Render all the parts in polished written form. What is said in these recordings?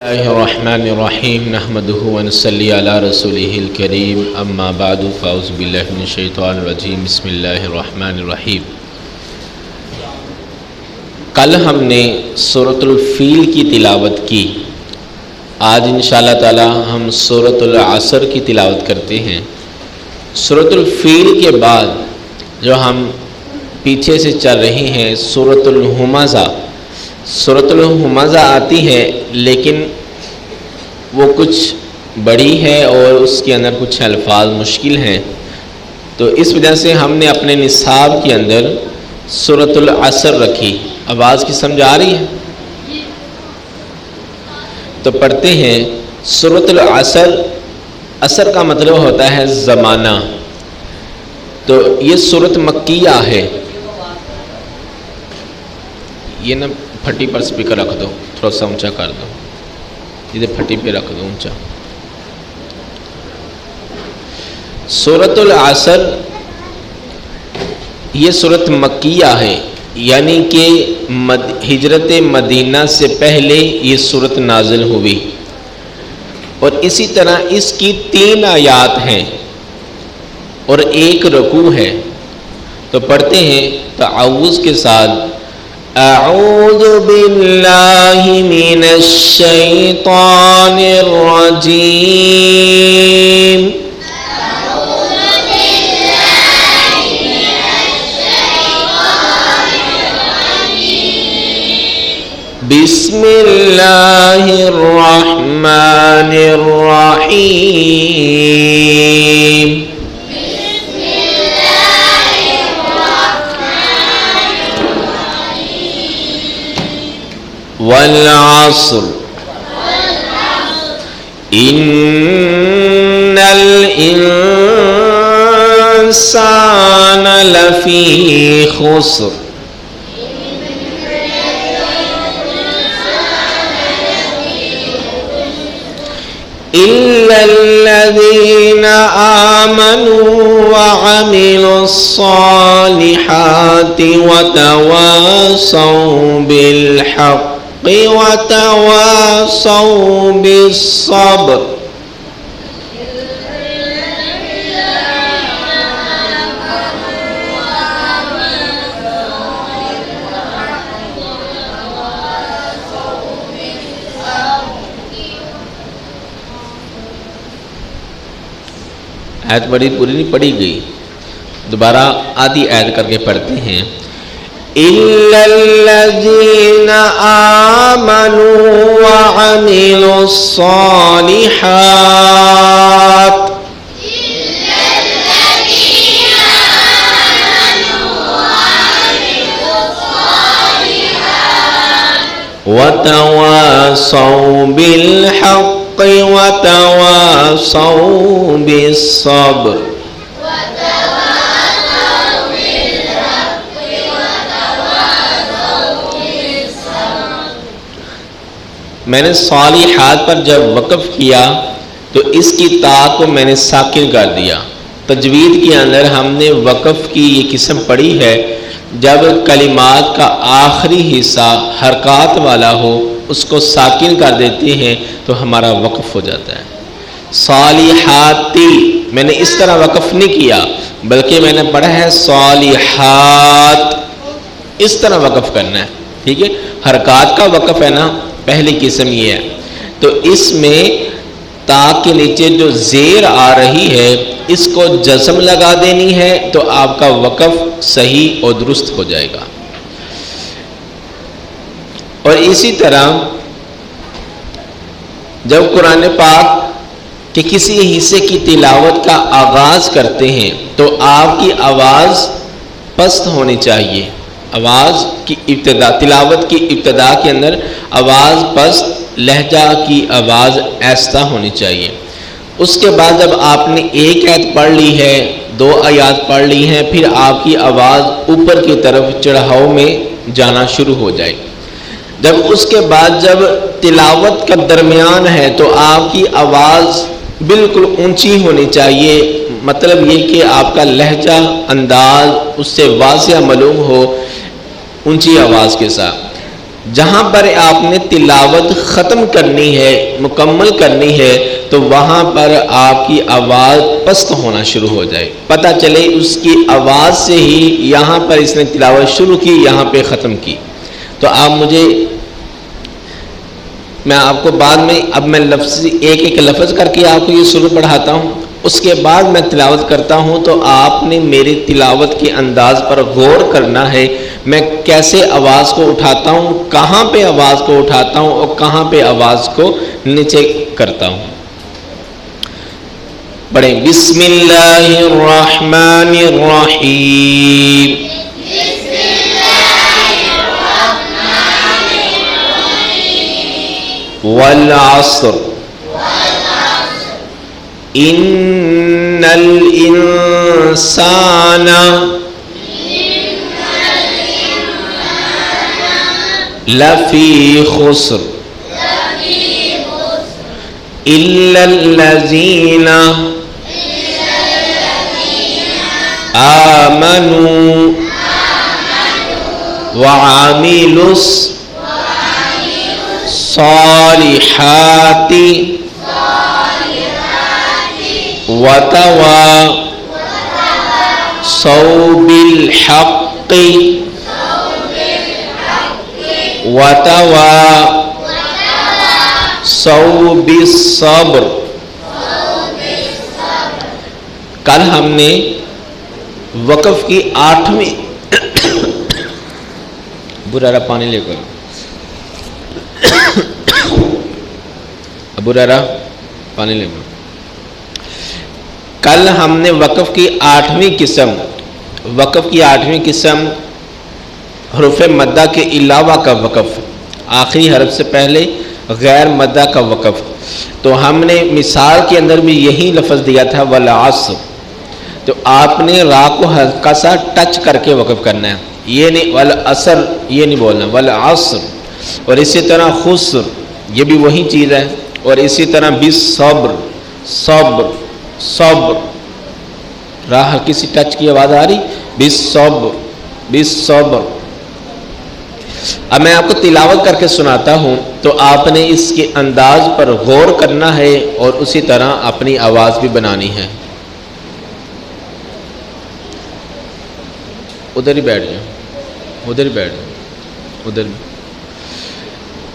اللہ الرحمن الرحیم نحمده ونصلی علی رسولہ الکریم اما بعد فاعوذ باللہ من الشیطان الرجیم بسم اللہ الرحمن الرحیم۔ کل ہم نے سورۃ الفیل کی تلاوت کی، آج انشاءاللہ تعالی ہم سورۃ العصر کی تلاوت کرتے ہیں۔ سورۃ الفیل کے بعد جو ہم پیچھے سے چل رہے ہیں سورۃ الہمزہ، سورۃ الہمزہ آتی ہے لیکن وہ کچھ بڑی ہے اور اس کے اندر کچھ الفاظ مشکل ہیں، تو اس وجہ سے ہم نے اپنے نصاب کے اندر سورۃ العصر رکھی۔ آواز کی سمجھ آ رہی ہے؟ تو پڑھتے ہیں سورۃ العصر۔ عصر کا مطلب ہوتا ہے زمانہ، تو یہ سورۃ مکیہ ہے۔ یہ نا پھٹی پر سپیکر رکھ دو، تھوڑا سا اونچا کر دو، یہ پھٹی پہ رکھ دو اونچا۔ سورۃ العصر یہ سورۃ مکیہ ہے، یعنی کہ ہجرت مدینہ سے پہلے یہ سورۃ نازل ہوئی، اور اسی طرح اس کی 3 آیات ہیں اور 1 رکوع ہے۔ تو پڑھتے ہیں تعوذ کے ساتھ، اعوذ باللہ من الشیطان الرجیم، بسم اللہ الرحمن الرحیم، والعصر ان الانسان لفی خسر الا الذین آمنوا وعملوا الصالحات وتواصوا بالحق وتواصوا بالصبر۔ آیت بڑی پوری نہیں پڑھی گئی، دوبارہ آدھی آیت کر کے پڑھتے ہیں۔ إِلَّا الَّذِينَ آمَنُوا وَعَمِلُوا الصَّالِحَاتِ وَتَوَاصَوْا بِالْحَقِّ وَتَوَاصَوْا بِالصَّبْرِ۔ میں نے صالحات پر جب وقف کیا تو اس کی تا کو میں نے ساکن کر دیا۔ تجوید کے اندر ہم نے وقف کی یہ قسم پڑھی ہے، جب کلمات کا آخری حصہ حرکات والا ہو اس کو ساکن کر دیتے ہیں تو ہمارا وقف ہو جاتا ہے۔ صالحاتی میں نے اس طرح وقف نہیں کیا، بلکہ میں نے پڑھا ہے صالحات، اس طرح وقف کرنا ہے، ٹھیک ہے؟ حرکات کا وقف ہے نا، پہلی قسم یہ ہے۔ تو اس میں تا کے نیچے جو زیر آ رہی ہے اس کو جزم لگا دینی ہے تو آپ کا وقف صحیح اور درست ہو جائے گا۔ اور اسی طرح جب قرآن پاک کے کسی حصے کی تلاوت کا آغاز کرتے ہیں تو آپ کی آواز پست ہونی چاہیے۔ آواز کی ابتدا، تلاوت کی ابتدا کے اندر آواز پست، لہجہ کی آواز ایستا ہونی چاہیے۔ اس کے بعد جب آپ نے 1 آیت پڑھ لی ہے، 2 آیات پڑھ لی ہیں، پھر آپ کی آواز اوپر کی طرف چڑھاؤ میں جانا شروع ہو جائے۔ جب اس کے بعد جب تلاوت کا درمیان ہے تو آپ کی آواز بالکل اونچی ہونی چاہیے، مطلب یہ کہ آپ کا لہجہ انداز اس سے واضح معلوم ہو، اونچی آواز کے ساتھ۔ جہاں پر آپ نے تلاوت ختم کرنی ہے، مکمل کرنی ہے، تو وہاں پر آپ کی آواز پست ہونا شروع ہو جائے، پتہ چلے اس کی آواز سے ہی یہاں پر اس نے تلاوت شروع کی، یہاں پہ ختم کی۔ تو آپ مجھے، میں آپ کو بعد میں، اب میں لفظ ایک ایک لفظ کر کے آپ کو یہ سورہ پڑھاتا ہوں، اس کے بعد میں تلاوت کرتا ہوں، تو آپ نے میری تلاوت کے انداز پر غور کرنا ہے، میں کیسے آواز کو اٹھاتا ہوں، کہاں پہ آواز کو اٹھاتا ہوں اور کہاں پہ آواز کو نیچے کرتا ہوں۔ پڑھیں، بسم اللہ الرحمن الرحیم، والعصر ان الانسان لفی خسر الا الذین آمنوا وعملوا الصالحات وتواصوا بالحق وتواصوا بالصبر۔ کل ہم نے وقف کی 8ویں برارا پانی لے کر، ابو رارا پانی لے کر، کل ہم نے وقف کی 8ویں قسم، وقف کی 8ویں قسم حروف مدہ کے علاوہ کا وقف، آخری حرف سے پہلے غیر مدہ کا وقف، تو ہم نے مثال کے اندر بھی یہی لفظ دیا تھا والعصر، تو آپ نے را کو ہلکا سا ٹچ کر کے وقف کرنا ہے، یہ نہیں والعصر یہ نہیں بولنا، والعصر۔ اور اسی طرح خسر، یہ بھی وہی چیز ہے، اور اسی طرح بالصبر، صبر صبر، راہ کسی ٹچ کی آواز آ رہی، بالصبر بالصبر۔ اب میں آپ کو تلاوت کر کے سناتا ہوں، تو آپ نے اس کے انداز پر غور کرنا ہے اور اسی طرح اپنی آواز بھی بنانی ہے۔ ادھر ہی بیٹھ جاؤ، ادھر ہی بیٹھ جاؤ، ادھر بھی۔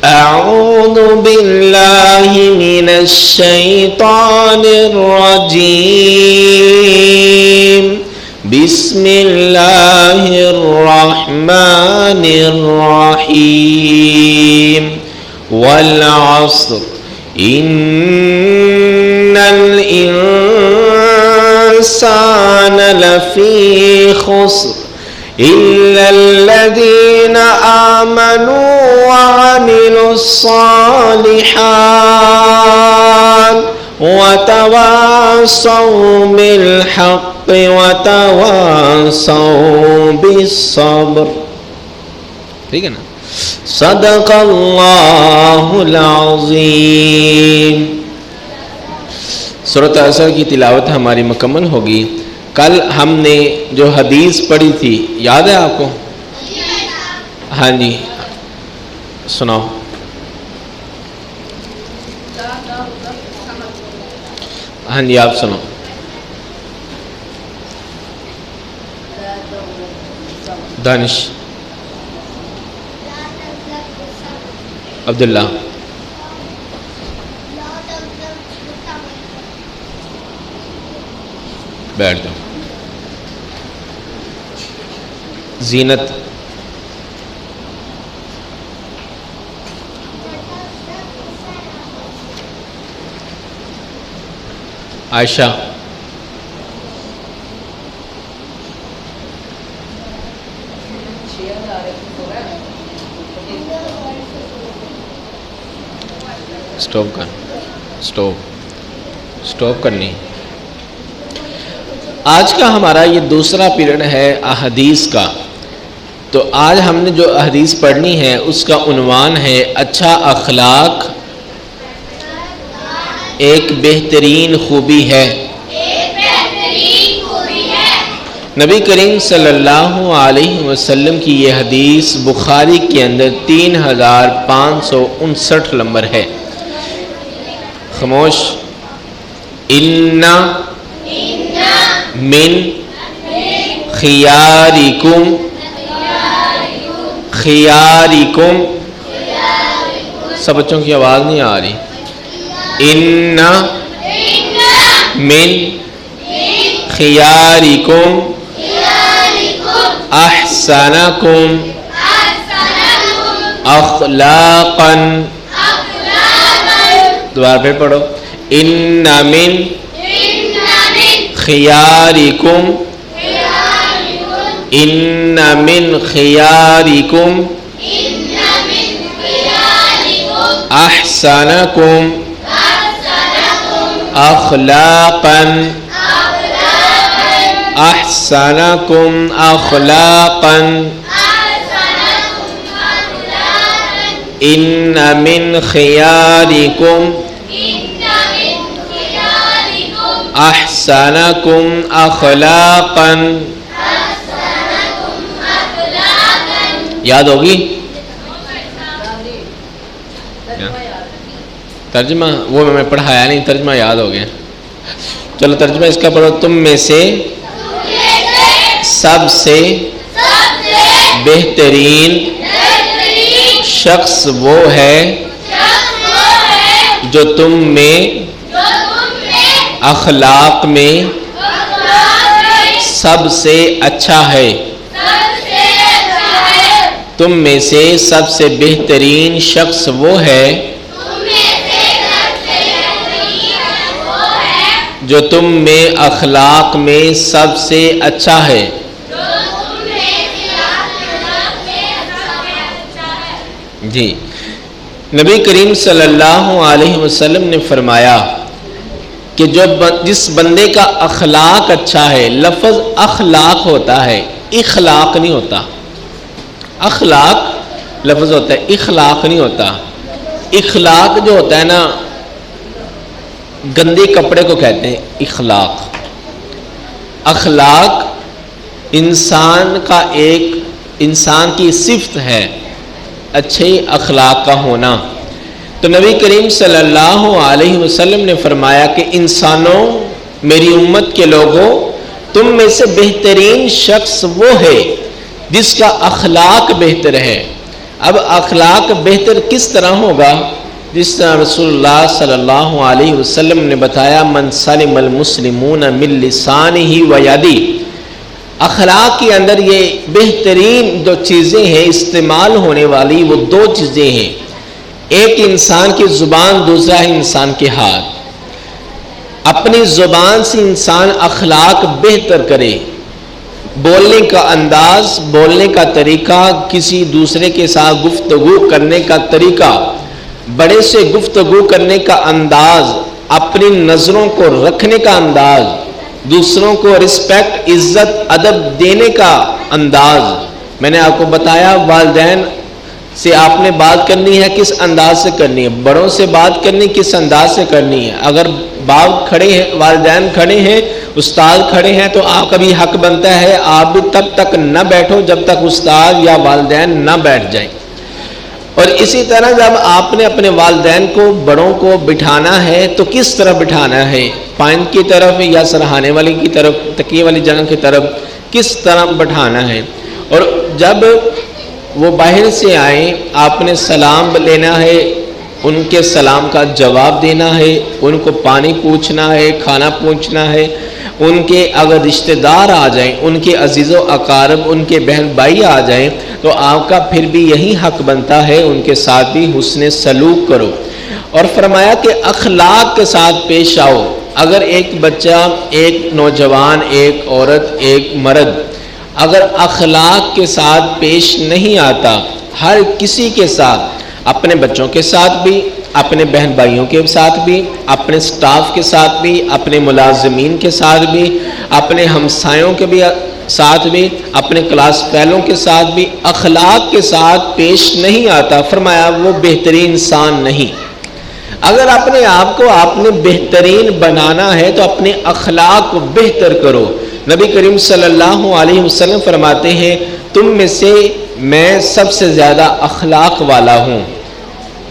اعوذ باللہ من الشیطان الرجیم، بسم اللہ الرحمن الرحیم، والعصر ان الانسان لفی خسر إلا الذين آمنوا وعملوا الصالحات وتواصوا بالحق وتواصوا بالصبر۔ ٹھیک ہے نا؟ صدق اللہ العظیم۔ سورۃ العصر کی تلاوت ہماری مکمل ہوگی۔ کل ہم نے جو حدیث پڑھی تھی یاد ہے آپ کو؟ ہاں جی سناؤ۔ ہاں جی آپ سنو۔ دانش، عبداللہ، بیٹھ جاؤ۔ زینت، عائشہ، سٹاپ کر، سٹاپ کرنی۔ آج کا ہمارا یہ دوسرا پیریڈ ہے احادیث کا، تو آج ہم نے جو احادیث پڑھنی ہے اس کا عنوان ہے اچھا اخلاق ایک بہترین خوبی ہے۔ نبی کریم صلی اللہ علیہ وسلم کی یہ حدیث بخاری کے اندر 3559 نمبر ہے. خاموش. ان من خیارکم خیارکم سب بچوں کی آواز نہیں آ رہی. ان من خیارکم احسنکم اخلاقا. دوبارہ پھر پڑھو. ان من خیارکم ان من خیارکم احسنکم اخلاقا احسنکم اخلاقا ان من خیارکم احسنکم اخلاقا. یاد ہوگی ترجمہ؟ وہ میں پڑھایا نہیں، ترجمہ یاد ہو گیا. چلو ترجمہ اس کا پڑھو. تم میں سے سب سے بہترین شخص وہ ہے جو تم میں اخلاق میں سب سے اچھا ہے. تم میں سے سب سے بہترین شخص وہ ہے جو تم میں اخلاق میں سب سے اچھا ہے. جی نبی کریم صلی اللہ علیہ وسلم نے فرمایا کہ جس بندے کا اخلاق اچھا ہے، لفظ اخلاق ہوتا ہے، اخلاق نہیں ہوتا. اخلاق لفظ ہوتا ہے، اخلاق نہیں ہوتا. اخلاق جو ہوتا ہے نا، گندے کپڑے کو کہتے ہیں اخلاق. اخلاق انسان کی صفت ہے، اچھے اخلاق کا ہونا. تو نبی کریم صلی اللہ علیہ وسلم نے فرمایا کہ انسانوں، میری امت کے لوگوں، تم میں سے بہترین شخص وہ ہے جس کا اخلاق بہتر ہے. اب اخلاق بہتر کس طرح ہوگا؟ جس طرح رسول اللہ صلی اللہ علیہ وسلم نے بتایا، من سلم المسلمون من لسانہ و یدہ. اخلاق کے اندر یہ بہترین جو چیزیں ہیں استعمال ہونے والی، وہ دو چیزیں ہیں. ایک انسان کی زبان، دوسرا ہے انسان کے ہاتھ. اپنی زبان سے انسان اخلاق بہتر کرے، بولنے کا انداز، بولنے کا طریقہ، کسی دوسرے کے ساتھ گفتگو کرنے کا طریقہ، بڑے سے گفتگو کرنے کا انداز، اپنی نظروں کو رکھنے کا انداز، دوسروں کو رسپیکٹ، عزت، ادب دینے کا انداز. میں نے آپ کو بتایا والدین سے آپ نے بات کرنی ہے کس انداز سے کرنی ہے، بڑوں سے بات کرنی کس انداز سے کرنی ہے. اگر باپ کھڑے ہیں، والدین کھڑے ہیں، استاد کھڑے ہیں، تو آپ کا بھی حق بنتا ہے آپ بھی تب تک نہ بیٹھو جب تک استاد یا والدین نہ بیٹھ جائیں. اور اسی طرح جب آپ نے اپنے والدین کو، بڑوں کو بٹھانا ہے تو کس طرح بٹھانا ہے؟ پائن کی طرف یا سرہانے والی کی طرف، تکیے والی جگہ کی طرف، کس طرح بٹھانا ہے؟ اور جب وہ باہر سے آئیں، آپ نے سلام لینا ہے، ان کے سلام کا جواب دینا ہے، ان کو پانی پوچھنا ہے، کھانا پوچھنا ہے. ان کے اگر رشتہ دار آ جائیں، ان کے عزیز و اقارب، ان کے بہن بھائی آ جائیں، تو آپ کا پھر بھی یہی حق بنتا ہے ان کے ساتھ بھی حسن سلوک کرو. اور فرمایا کہ اخلاق کے ساتھ پیش آؤ. اگر ایک بچہ، ایک نوجوان، ایک عورت، ایک مرد اگر اخلاق کے ساتھ پیش نہیں آتا، ہر کسی کے ساتھ، اپنے بچوں کے ساتھ بھی، اپنے بہن بھائیوں کے ساتھ بھی، اپنے سٹاف کے ساتھ بھی، اپنے ملازمین کے ساتھ بھی، اپنے ہمسایوں کے بھی ساتھ بھی، اپنے کلاس فیلوں کے ساتھ بھی اخلاق کے ساتھ پیش نہیں آتا، فرمایا وہ بہترین انسان نہیں. اگر اپنے آپ کو آپ نے بہترین بنانا ہے تو اپنے اخلاق کو بہتر کرو. نبی کریم صلی اللہ علیہ وسلم فرماتے ہیں تم میں سے میں سب سے زیادہ اخلاق والا ہوں۔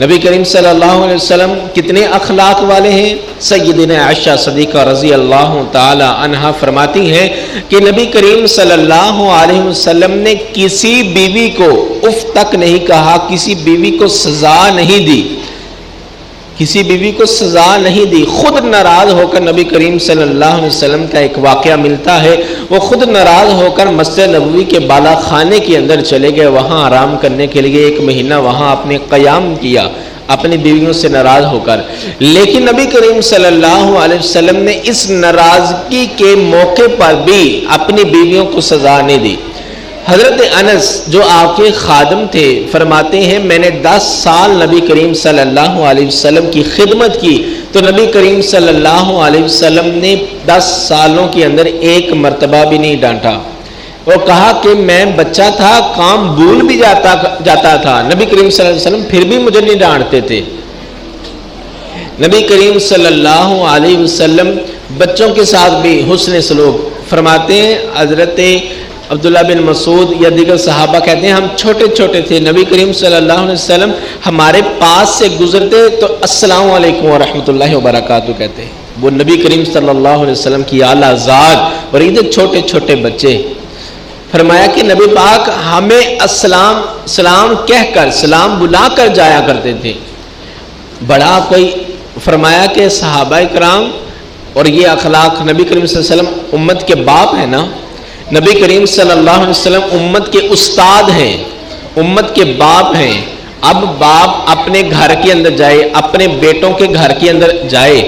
نبی کریم صلی اللہ علیہ وسلم کتنے اخلاق والے ہیں؟ سیدنا عائشہ صدیقہ رضی اللہ تعالی عنہا فرماتی ہیں کہ نبی کریم صلی اللہ علیہ وسلم نے کسی بیوی کو اف تک نہیں کہا، کسی بیوی کو سزا نہیں دی، کسی بیوی کو سزا نہیں دی۔ خود ناراض ہو کر نبی کریم صلی اللہ علیہ وسلم کا ایک واقعہ ملتا ہے، وہ خود ناراض ہو کر مسجد نبوی کے بالا خانے کے اندر چلے گئے، وہاں آرام کرنے کے لیے 1 مہینہ وہاں اپنے قیام کیا اپنی بیویوں سے ناراض ہو کر۔ لیکن نبی کریم صلی اللہ علیہ وسلم نے اس ناراضگی کے موقع پر بھی اپنی بیویوں کو سزا نہیں دی۔ حضرت انس جو آپ کے خادم تھے فرماتے ہیں میں نے 10 سال نبی کریم صلی اللہ علیہ وسلم کی خدمت کی تو نبی کریم صلی اللہ علیہ وسلم نے 10 سالوں کے اندر 1 مرتبہ بھی نہیں ڈانٹا۔ وہ کہا کہ میں بچہ تھا، کام بھول بھی جاتا تھا، نبی کریم صلی اللہ علیہ وسلم پھر بھی مجھے نہیں ڈانٹتے تھے۔ نبی کریم صلی اللہ علیہ وسلم بچوں کے ساتھ بھی حسن سلوک فرماتے ہیں۔ حضرت عبداللہ بن مسعود یا دیگر صحابہ کہتے ہیں ہم چھوٹے چھوٹے تھے، نبی کریم صلی اللہ علیہ وسلم ہمارے پاس سے گزرتے تو السلام علیکم ورحمۃ اللہ وبرکاتہ کہتے ہیں۔ وہ نبی کریم صلی اللہ علیہ وسلم کی اعلیٰ ذات اور ادھر چھوٹے چھوٹے بچے۔ فرمایا کہ نبی پاک ہمیں سلام کہہ کر سلام بلا کر جایا کرتے تھے۔ بڑا کوئی فرمایا کہ صحابہ کرام اور یہ اخلاق نبی کریم صلی اللہ علیہ وسلم امت کے باپ ہیں نا، نبی کریم صلی اللہ علیہ وسلم امت کے استاد ہیں، امت کے باپ ہیں۔ اب باپ اپنے گھر کے اندر جائے، اپنے بیٹوں کے گھر کے اندر جائے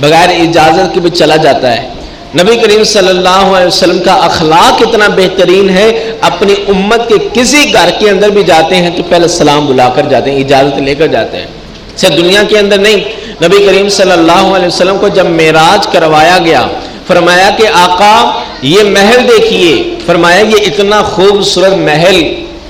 بغیر اجازت کے بھی چلا جاتا ہے۔ نبی کریم صلی اللہ علیہ وسلم کا اخلاق اتنا بہترین ہے، اپنی امت کے کسی گھر کے اندر بھی جاتے ہیں تو پہلے سلام بلا کر جاتے ہیں، اجازت لے کر جاتے ہیں، صرف دنیا کے اندر نہیں۔ نبی کریم صلی اللہ علیہ وسلم کو جب معراج کروایا گیا فرمایا کہ آقا یہ محل دیکھیے، فرمایا یہ اتنا خوبصورت محل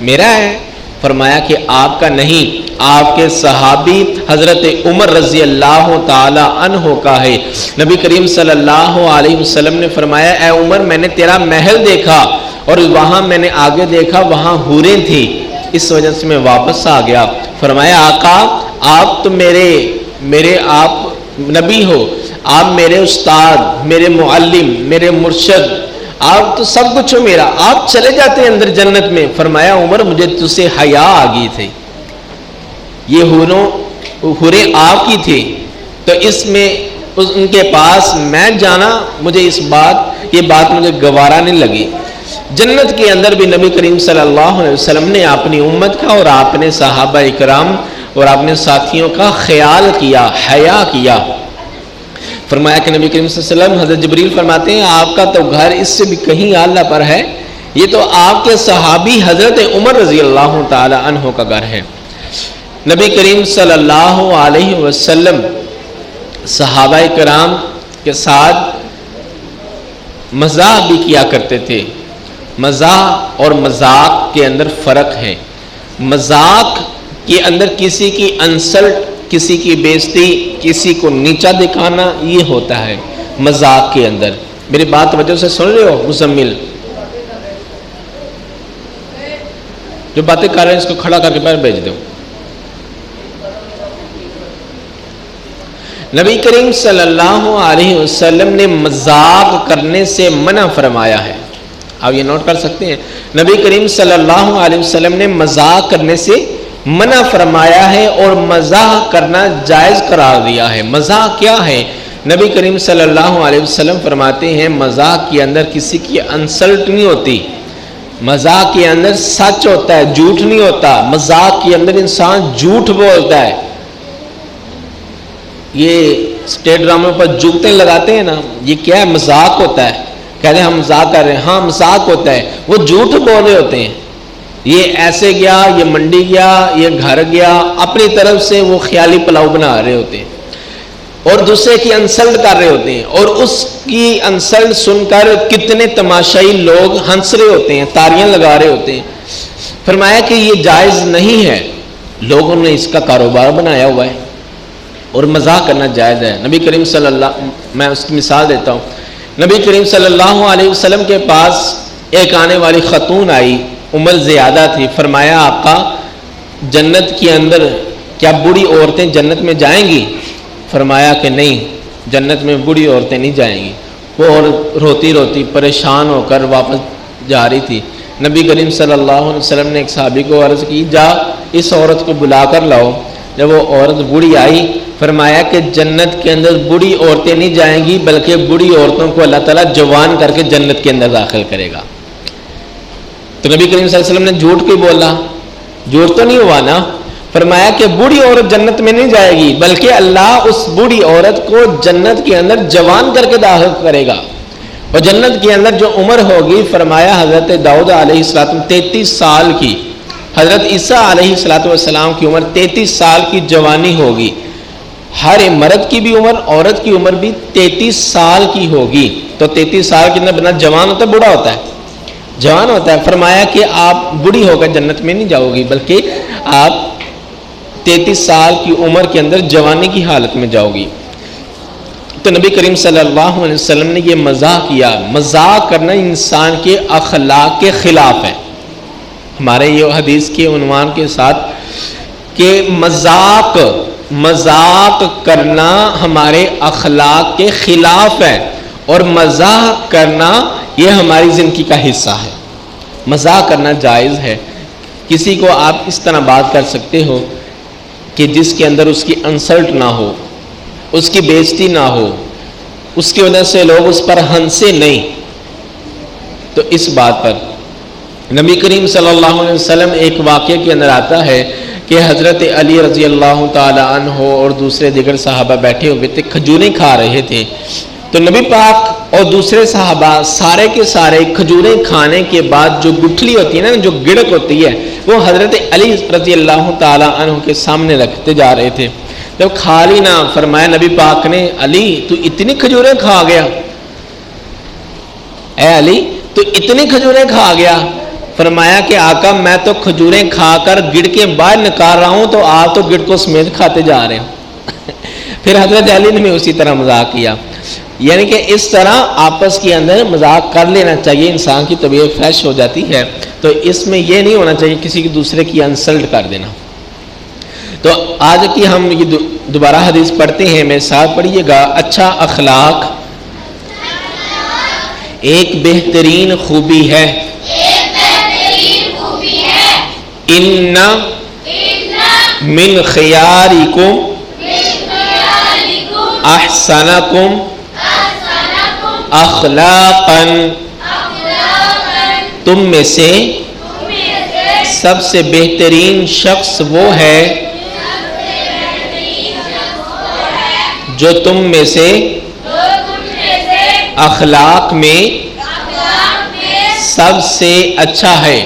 میرا ہے، فرمایا کہ آپ کا نہیں، آپ کے صحابی حضرت عمر رضی اللہ تعالی عنہ کا ہے۔ نبی کریم صلی اللہ علیہ وسلم نے فرمایا اے عمر میں نے تیرا محل دیکھا اور وہاں میں نے آگے دیکھا وہاں حوریں تھیں، اس وجہ سے میں واپس آ گیا۔ فرمایا آقا آپ تو میرے آپ نبی ہو، آپ میرے استاد، میرے معلم، میرے مرشد، آپ تو سب کچھ ہو میرا، آپ چلے جاتے ہیں اندر جنت میں۔ فرمایا عمر مجھے تجھ سے حیا آ گئی تھی، یہ حوریں آپ کی تھی تو اس میں ان کے پاس میں جانا مجھے یہ بات مجھے گوارا نہیں لگی۔ جنت کے اندر بھی نبی کریم صلی اللہ علیہ وسلم نے اپنی امت کا اور اپنے صحابہ اکرام اور اپنے ساتھیوں کا خیال کیا، حیا کیا۔ فرمایا کہ نبی کریم صلی اللہ علیہ وسلم حضرت جبریل فرماتے ہیں آپ کا تو گھر اس سے بھی کہیں اعلیٰ پر ہے، یہ تو آپ کے صحابی حضرت عمر رضی اللہ تعالی عنہ کا گھر ہے۔ نبی کریم صلی اللہ علیہ وسلم صحابہ کرام کے ساتھ مزاح بھی کیا کرتے تھے۔ مزاح اور مذاق کے اندر فرق ہے۔ مذاق کے اندر کسی کی انسلٹ، کسی کی بےزتی، کسی کو نیچا دکھانا یہ ہوتا ہے مذاق کے اندر۔ میری بات توجہ سے سن رہے ہو مزمل؟ جو باتیں کر رہے ہیں اس کو کھڑا کر کے باہر بھیج دو۔ نبی کریم صلی اللہ علیہ وسلم نے مذاق کرنے سے منع فرمایا ہے۔ آپ یہ نوٹ کر سکتے ہیں، نبی کریم صلی اللہ علیہ وسلم نے مذاق کرنے سے منع فرمایا ہے اور مزاح کرنا جائز قرار دیا ہے۔ مزاح کیا ہے؟ نبی کریم صلی اللہ علیہ وسلم فرماتے ہیں مزاح کے اندر کسی کی انسلٹ نہیں ہوتی، مزاح کے اندر سچ ہوتا ہے، جھوٹ نہیں ہوتا۔ مزاح کے اندر انسان جھوٹ بولتا ہے۔ یہ اسٹیج ڈراموں پر جوتے لگاتے ہیں نا، یہ کیا ہے؟ مذاق ہوتا ہے۔ کہتے ہیں ہم مذاق کر رہے ہیں، ہاں مذاق ہوتا ہے، وہ جھوٹ بول رہے ہوتے ہیں۔ یہ ایسے گیا، یہ منڈی گیا، یہ گھر گیا، اپنی طرف سے وہ خیالی پلاؤ بنا رہے ہوتے ہیں اور دوسرے کی انسلٹ کر رہے ہوتے ہیں، اور اس کی انسلٹ سن کر کتنے تماشائی لوگ ہنس رہے ہوتے ہیں، تالیاں لگا رہے ہوتے ہیں۔ فرمایا کہ یہ جائز نہیں ہے، لوگوں نے اس کا کاروبار بنایا ہوا ہے اور مزاح کرنا جائز ہے۔ نبی کریم صلی اللہ، میں اس کی مثال دیتا ہوں، نبی کریم صلی اللہ علیہ وسلم کے پاس ایک آنے والی خاتون آئی، عمر زیادہ تھی. فرمایا آقا جنت کے اندر کیا بوڑھی عورتیں جنت میں جائیں گی؟ فرمایا کہ نہیں، جنت میں بوڑھی عورتیں نہیں جائیں گی. وہ عورت روتی روتی پریشان ہو کر واپس جا رہی تھی. نبی کریم صلی اللہ علیہ وسلم نے ایک صحابی کو عرض کی، جا اس عورت کو بلا کر لاؤ. جب وہ عورت بوڑھی آئی، فرمایا کہ جنت کے اندر بوڑھی عورتیں نہیں جائیں گی، بلکہ بوڑھی عورتوں کو اللہ تعالیٰ جوان کر کے جنت کے اندر داخل کرے گا. تو نبی کریم صلی اللہ علیہ وسلم نے جھوٹ کیوں بولا؟ جھوٹ تو نہیں ہوا نا. فرمایا کہ بوڑھی عورت جنت میں نہیں جائے گی، بلکہ اللہ اس بوڑھی عورت کو جنت کے اندر جوان کر کے داخل کرے گا. اور جنت کے اندر جو عمر ہوگی، فرمایا حضرت داؤد علیہ السلام 33 سال کی، حضرت عیسیٰ علیہ السلام کی عمر 33 سال کی جوانی ہوگی. ہر مرد کی بھی عمر، عورت کی عمر بھی 33 سال کی ہوگی. تو 33 سال کے اندر بنا جوان ہوتا ہے بوڑھا ہوتا ہے؟ جوان ہوتا ہے. فرمایا کہ آپ بوڑھی ہو کر جنت میں نہیں جاؤ گی، بلکہ آپ 33 سال کی عمر کے اندر جوانی کی حالت میں جاؤ گی. تو نبی کریم صلی اللہ علیہ وسلم نے یہ مزاح کیا. مزاح کرنا انسان کے اخلاق کے خلاف ہے. ہمارے یہ حدیث کے عنوان کے ساتھ کہ مذاق کرنا ہمارے اخلاق کے خلاف ہے، اور مزاح کرنا یہ ہماری زندگی کا حصہ ہے. مزاح کرنا جائز ہے. کسی کو آپ اس طرح بات کر سکتے ہو کہ جس کے اندر اس کی انسلٹ نہ ہو، اس کی بےزتی نہ ہو، اس کی وجہ سے لوگ اس پر ہنسے نہیں. تو اس بات پر نبی کریم صلی اللہ علیہ وسلم ایک واقعے کے اندر آتا ہے کہ حضرت علی رضی اللہ تعالی عنہ اور دوسرے دیگر صحابہ بیٹھے ہوئے تھے، کھجوریں کھا رہے تھے. تو نبی پاک اور دوسرے صحابہ سارے کے سارے کھجوریں کھانے کے بعد جو گٹھلی ہوتی ہے نا، جو گڑک ہوتی ہے، وہ حضرت علی رضی اللہ تعالی عنہ کے سامنے رکھتے جا رہے تھے. جب کھا لی نا، فرمایا نبی پاک نے، علی تو اتنی کھجوریں کھا گیا؟ اے علی تو اتنی کھجوریں کھا گیا؟ فرمایا کہ آقا میں تو کھجوریں کھا کر گڑ کے باہر نکال رہا ہوں، تو آپ تو گڑ کو سمیت کھاتے جا رہے ہو. پھر حضرت علی نے اسی طرح مذاق کیا. یعنی کہ اس طرح آپس کے اندر مذاق کر لینا چاہیے، انسان کی طبیعت فریش ہو جاتی ہے. تو اس میں یہ نہیں ہونا چاہیے کسی کی دوسرے کی انسلٹ کر دینا. تو آج کی ہم یہ دوبارہ حدیث پڑھتے ہیں، میرے ساتھ پڑھیے گا. اچھا اخلاق ایک بہترین خوبی ہے. ان من خیارکم احسنکم اخلاقا، تم میں سے سب سے بہترین شخص وہ ہے جو تم میں سے اخلاق میں سب سے اچھا ہے.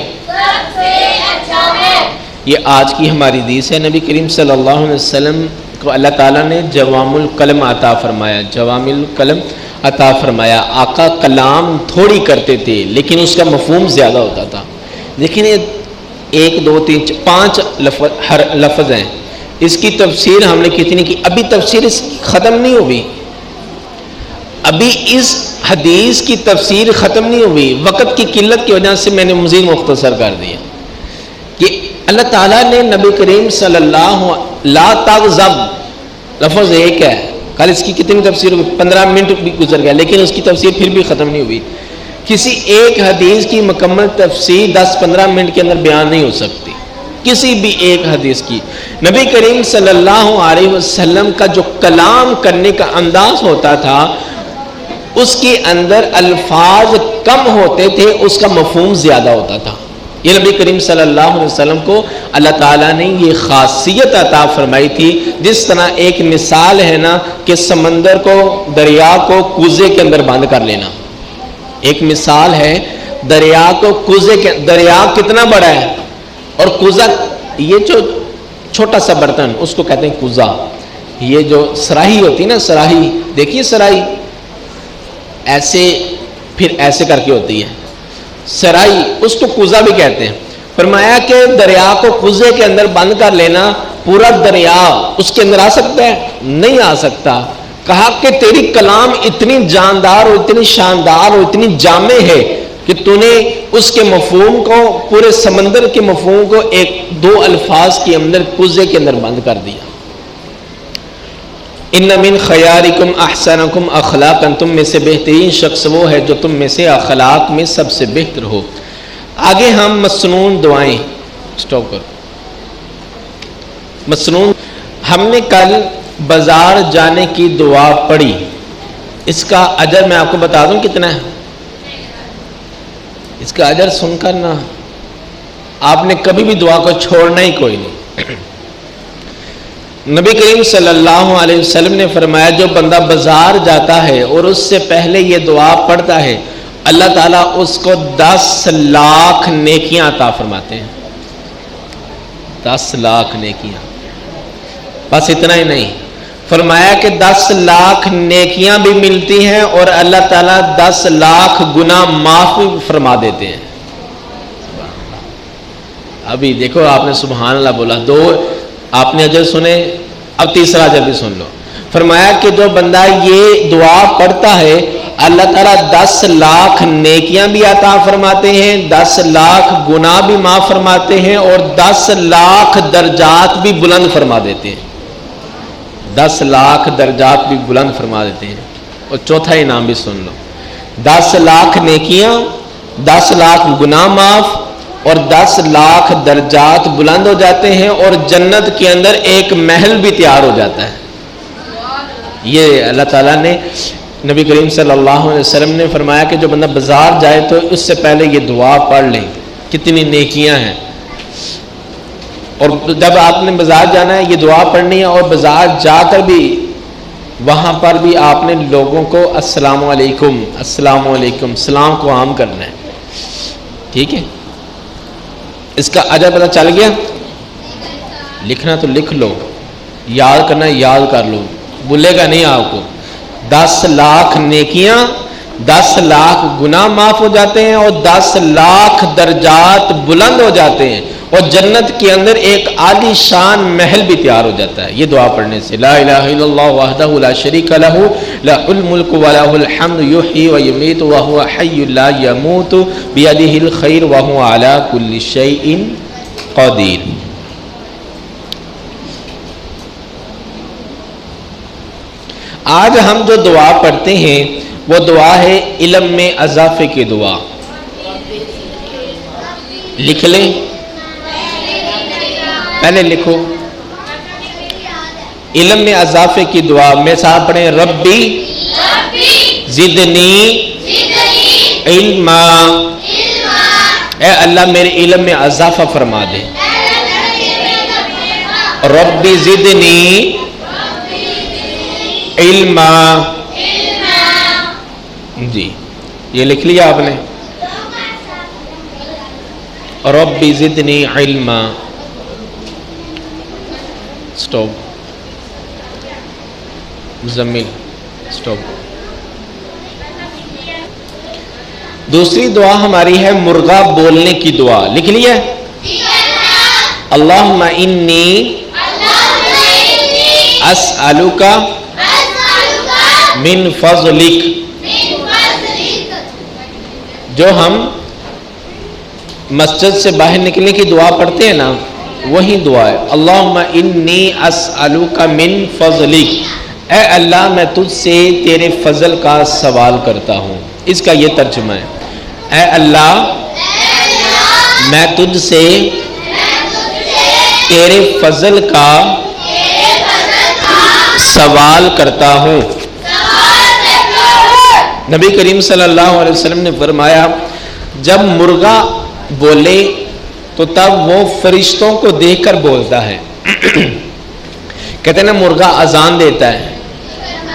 یہ آج کی ہماری حدیث ہے. نبی کریم صلی اللہ علیہ وسلم کو اللہ تعالیٰ نے جوام الکلم عطا فرمایا. جوام الکلم عطا فرمایا. آقا کلام تھوڑی کرتے تھے لیکن اس کا مفہوم زیادہ ہوتا تھا. لیکن 1 2 3 5 لفظ ہیں. اس کی تفسیر ہم نے کتنی کی؟ ابھی تفسیر اس ختم نہیں ہوئی. ابھی اس حدیث کی تفسیر ختم نہیں ہوئی. وقت کی قلت کی وجہ سے میں نے مزید مختصر کر دیا کہ اللہ تعالیٰ نے نبی کریم صلی اللہ لا تغضب لفظ ایک ہے. کل اس کی کتنی تفسیر ہوئی؟ 15 منٹ بھی گزر گیا لیکن اس کی تفسیر پھر بھی ختم نہیں ہوئی. کسی ایک حدیث کی مکمل تفسیر 10-15 منٹ کے اندر بیان نہیں ہو سکتی. کسی بھی ایک حدیث کی. نبی کریم صلی اللہ علیہ وسلم کا جو کلام کرنے کا انداز ہوتا تھا، اس کے اندر الفاظ کم ہوتے تھے، اس کا مفہوم زیادہ ہوتا تھا. یہ نبی کریم صلی اللہ علیہ وسلم کو اللہ تعالیٰ نے یہ خاصیت عطا فرمائی تھی. جس طرح ایک مثال ہے نا کہ سمندر کو، دریا کو کوزے کے اندر بند کر لینا. ایک مثال ہے دریا کو کوزے کے، دریا کتنا بڑا ہے اور کوزہ یہ جو چھوٹا سا برتن اس کو کہتے ہیں کوزہ. یہ جو سراہی ہوتی ہے نا، سراہی دیکھیے، سراہی ایسے پھر ایسے کر کے ہوتی ہے سرائی، اس کو کوزہ بھی کہتے ہیں. فرمایا کہ دریا کو کوزے کے اندر بند کر لینا، پورا دریا اس کے اندر آ سکتا ہے؟ نہیں آ سکتا. کہا کہ تیری کلام اتنی جاندار اور اتنی شاندار اور اتنی جامع ہے کہ تو نے اس کے مفہوم کو، پورے سمندر کے مفہوم کو ایک دو الفاظ کے اندر، کوزے کے اندر بند کر دیا۔ ان من خیارکم احسنکم اخلاقا، تم میں سے بہترین شخص وہ ہے جو تم میں سے اخلاق میں سب سے بہتر ہو۔ آگے ہم مسنون دعائیں، سٹاپ کر، مسنون، ہم نے کل بازار جانے کی دعا پڑھی، اس کا اجر میں آپ کو بتا دوں کتنا ہے؟ اس کا اجر سن کر نا آپ نے کبھی بھی دعا کو چھوڑنا ہی کوئی نہیں۔ نبی کریم صلی اللہ علیہ وسلم نے فرمایا جو بندہ بازار جاتا ہے اور اس سے پہلے یہ دعا پڑھتا ہے، اللہ تعالیٰ اس کو 10 لاکھ نیکیاں عطا فرماتے ہیں۔ 10 لاکھ نیکیاں، بس اتنا ہی نہیں، فرمایا کہ 10 لاکھ نیکیاں بھی ملتی ہیں اور اللہ تعالیٰ 10 لاکھ گناہ معاف بھی فرما دیتے ہیں۔ ابھی دیکھو آپ نے سبحان اللہ بولا، 2 آپ نے اجر سنے، اب تیسرا اجر بھی سن لو۔ فرمایا کہ جو بندہ یہ دعا پڑھتا ہے اللہ تعالیٰ 10 لاکھ نیکیاں بھی عطا فرماتے ہیں، 10 لاکھ گناہ بھی معاف فرماتے ہیں اور 10 لاکھ درجات بھی بلند فرما دیتے ہیں۔ 10 لاکھ درجات بھی بلند فرما دیتے ہیں۔ اور چوتھا انعام بھی سن لو، 10 لاکھ نیکیاں، 10 لاکھ گناہ معاف اور 10 لاکھ درجات بلند ہو جاتے ہیں اور جنت کے اندر ایک محل بھی تیار ہو جاتا ہے۔ یہ اللہ تعالیٰ نے، نبی کریم صلی اللہ علیہ وسلم نے فرمایا کہ جو بندہ بازار جائے تو اس سے پہلے یہ دعا پڑھ لیں، کتنی نیکیاں ہیں۔ اور جب آپ نے بازار جانا ہے یہ دعا پڑھنی ہے، اور بازار جا کر بھی وہاں پر بھی آپ نے لوگوں کو السلام علیکم السلام علیکم سلام کو عام کرنا ہے، ٹھیک ہے؟ اس کا اجر پتہ چل گیا؟ لکھنا تو لکھ لو، یاد کرنا یاد کر لو، بھولے گا نہیں آپ کو۔ 10 لاکھ نیکیاں، 10 لاکھ گناہ معاف ہو جاتے ہیں اور 10 لاکھ درجات بلند ہو جاتے ہیں اور جنت کے اندر ایک عالی شان محل بھی تیار ہو جاتا ہے یہ دعا پڑھنے سے۔ لا الہ الا اللہ وحدہ لا شریک لہ لہ الملک ولہ الحمد یحیی و یمیت وہو حی لا یموت بیدہ الخیر وہو علی کل شیء قدیر۔ آج ہم جو دعا پڑھتے ہیں وہ دعا ہے علم میں اضافے کی دعا۔ لکھ لیں، پہلے لکھو، علم میں اضافے کی دعا میں ساتھ پڑھیں، ربی زدنی علما، اے اللہ میرے علم میں اضافہ فرما دے۔ ربی زدنی علما، جی یہ لکھ لیا آپ نے، ربی زدنی علما۔ Stop, Muzammil stop. دوسری دعا ہماری ہے مرغا بولنے کی دعا، لکھ لیا؟ اللہم انی اسألک من فضلک، جو ہم مسجد سے باہر نکلنے کی دعا پڑھتے ہیں نا وہی دعا ہے، اللہم انی اسألک من فضلک، اے اللہ میں تجھ سے تیرے فضل کا سوال کرتا ہوں۔ اس کا یہ ترجمہ ہے، اے اللہ میں تجھ سے تیرے فضل کا سوال کرتا ہوں۔ نبی کریم صلی اللہ علیہ وسلم نے فرمایا جب مرغا بولے تو تب وہ فرشتوں کو دیکھ کر بولتا ہے۔ کہتے ہیں نا مرغا اذان دیتا ہے،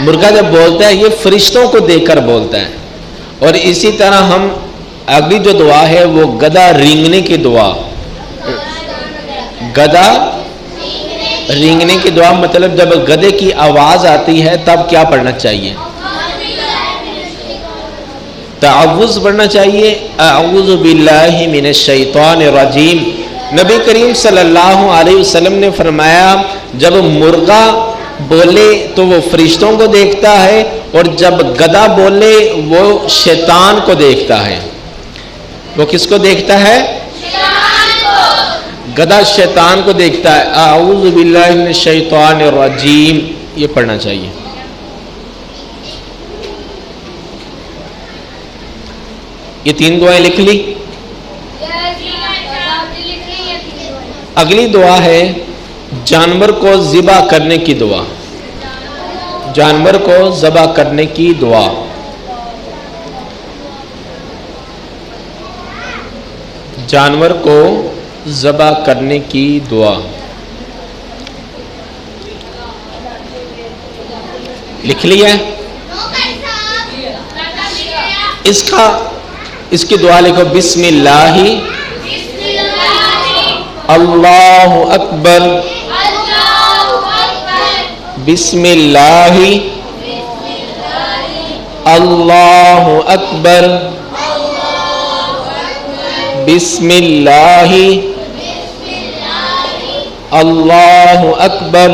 مرغا جب بولتا ہے یہ فرشتوں کو دیکھ کر بولتا ہے۔ اور اسی طرح ہم اگلی جو دعا ہے وہ گدھا رینگنے کی دعا، گدھا رینگنے کی دعا مطلب جب گدھے کی آواز آتی ہے تب کیا پڑھنا چاہیے؟ تعوذ پڑھنا چاہیے، اعوذ باللہ من الشیطان الرجیم۔ نبی کریم صلی اللہ علیہ وسلم نے فرمایا جب مرغا بولے تو وہ فرشتوں کو دیکھتا ہے، اور جب گدھا بولے وہ شیطان کو دیکھتا ہے۔ وہ کس کو دیکھتا ہے؟ گدھا شیطان کو دیکھتا ہے۔ اعوذ باللہ من الشیطان الرجیم، یہ پڑھنا چاہیے۔ یہ 3 دعائیں لکھ لی۔ اگلی دعا ہے جانور کو ذبح کرنے کی دعا۔ جانور کو ذبح کرنے کی دعا۔ جانور کو ذبح کرنے کی دعا لکھ لی ہے؟ اس کی دعا لکھو، بسم اللہ اللہ اکبر، بسم اللہ اللہ اکبر، بسم اللہ اللہ اکبر۔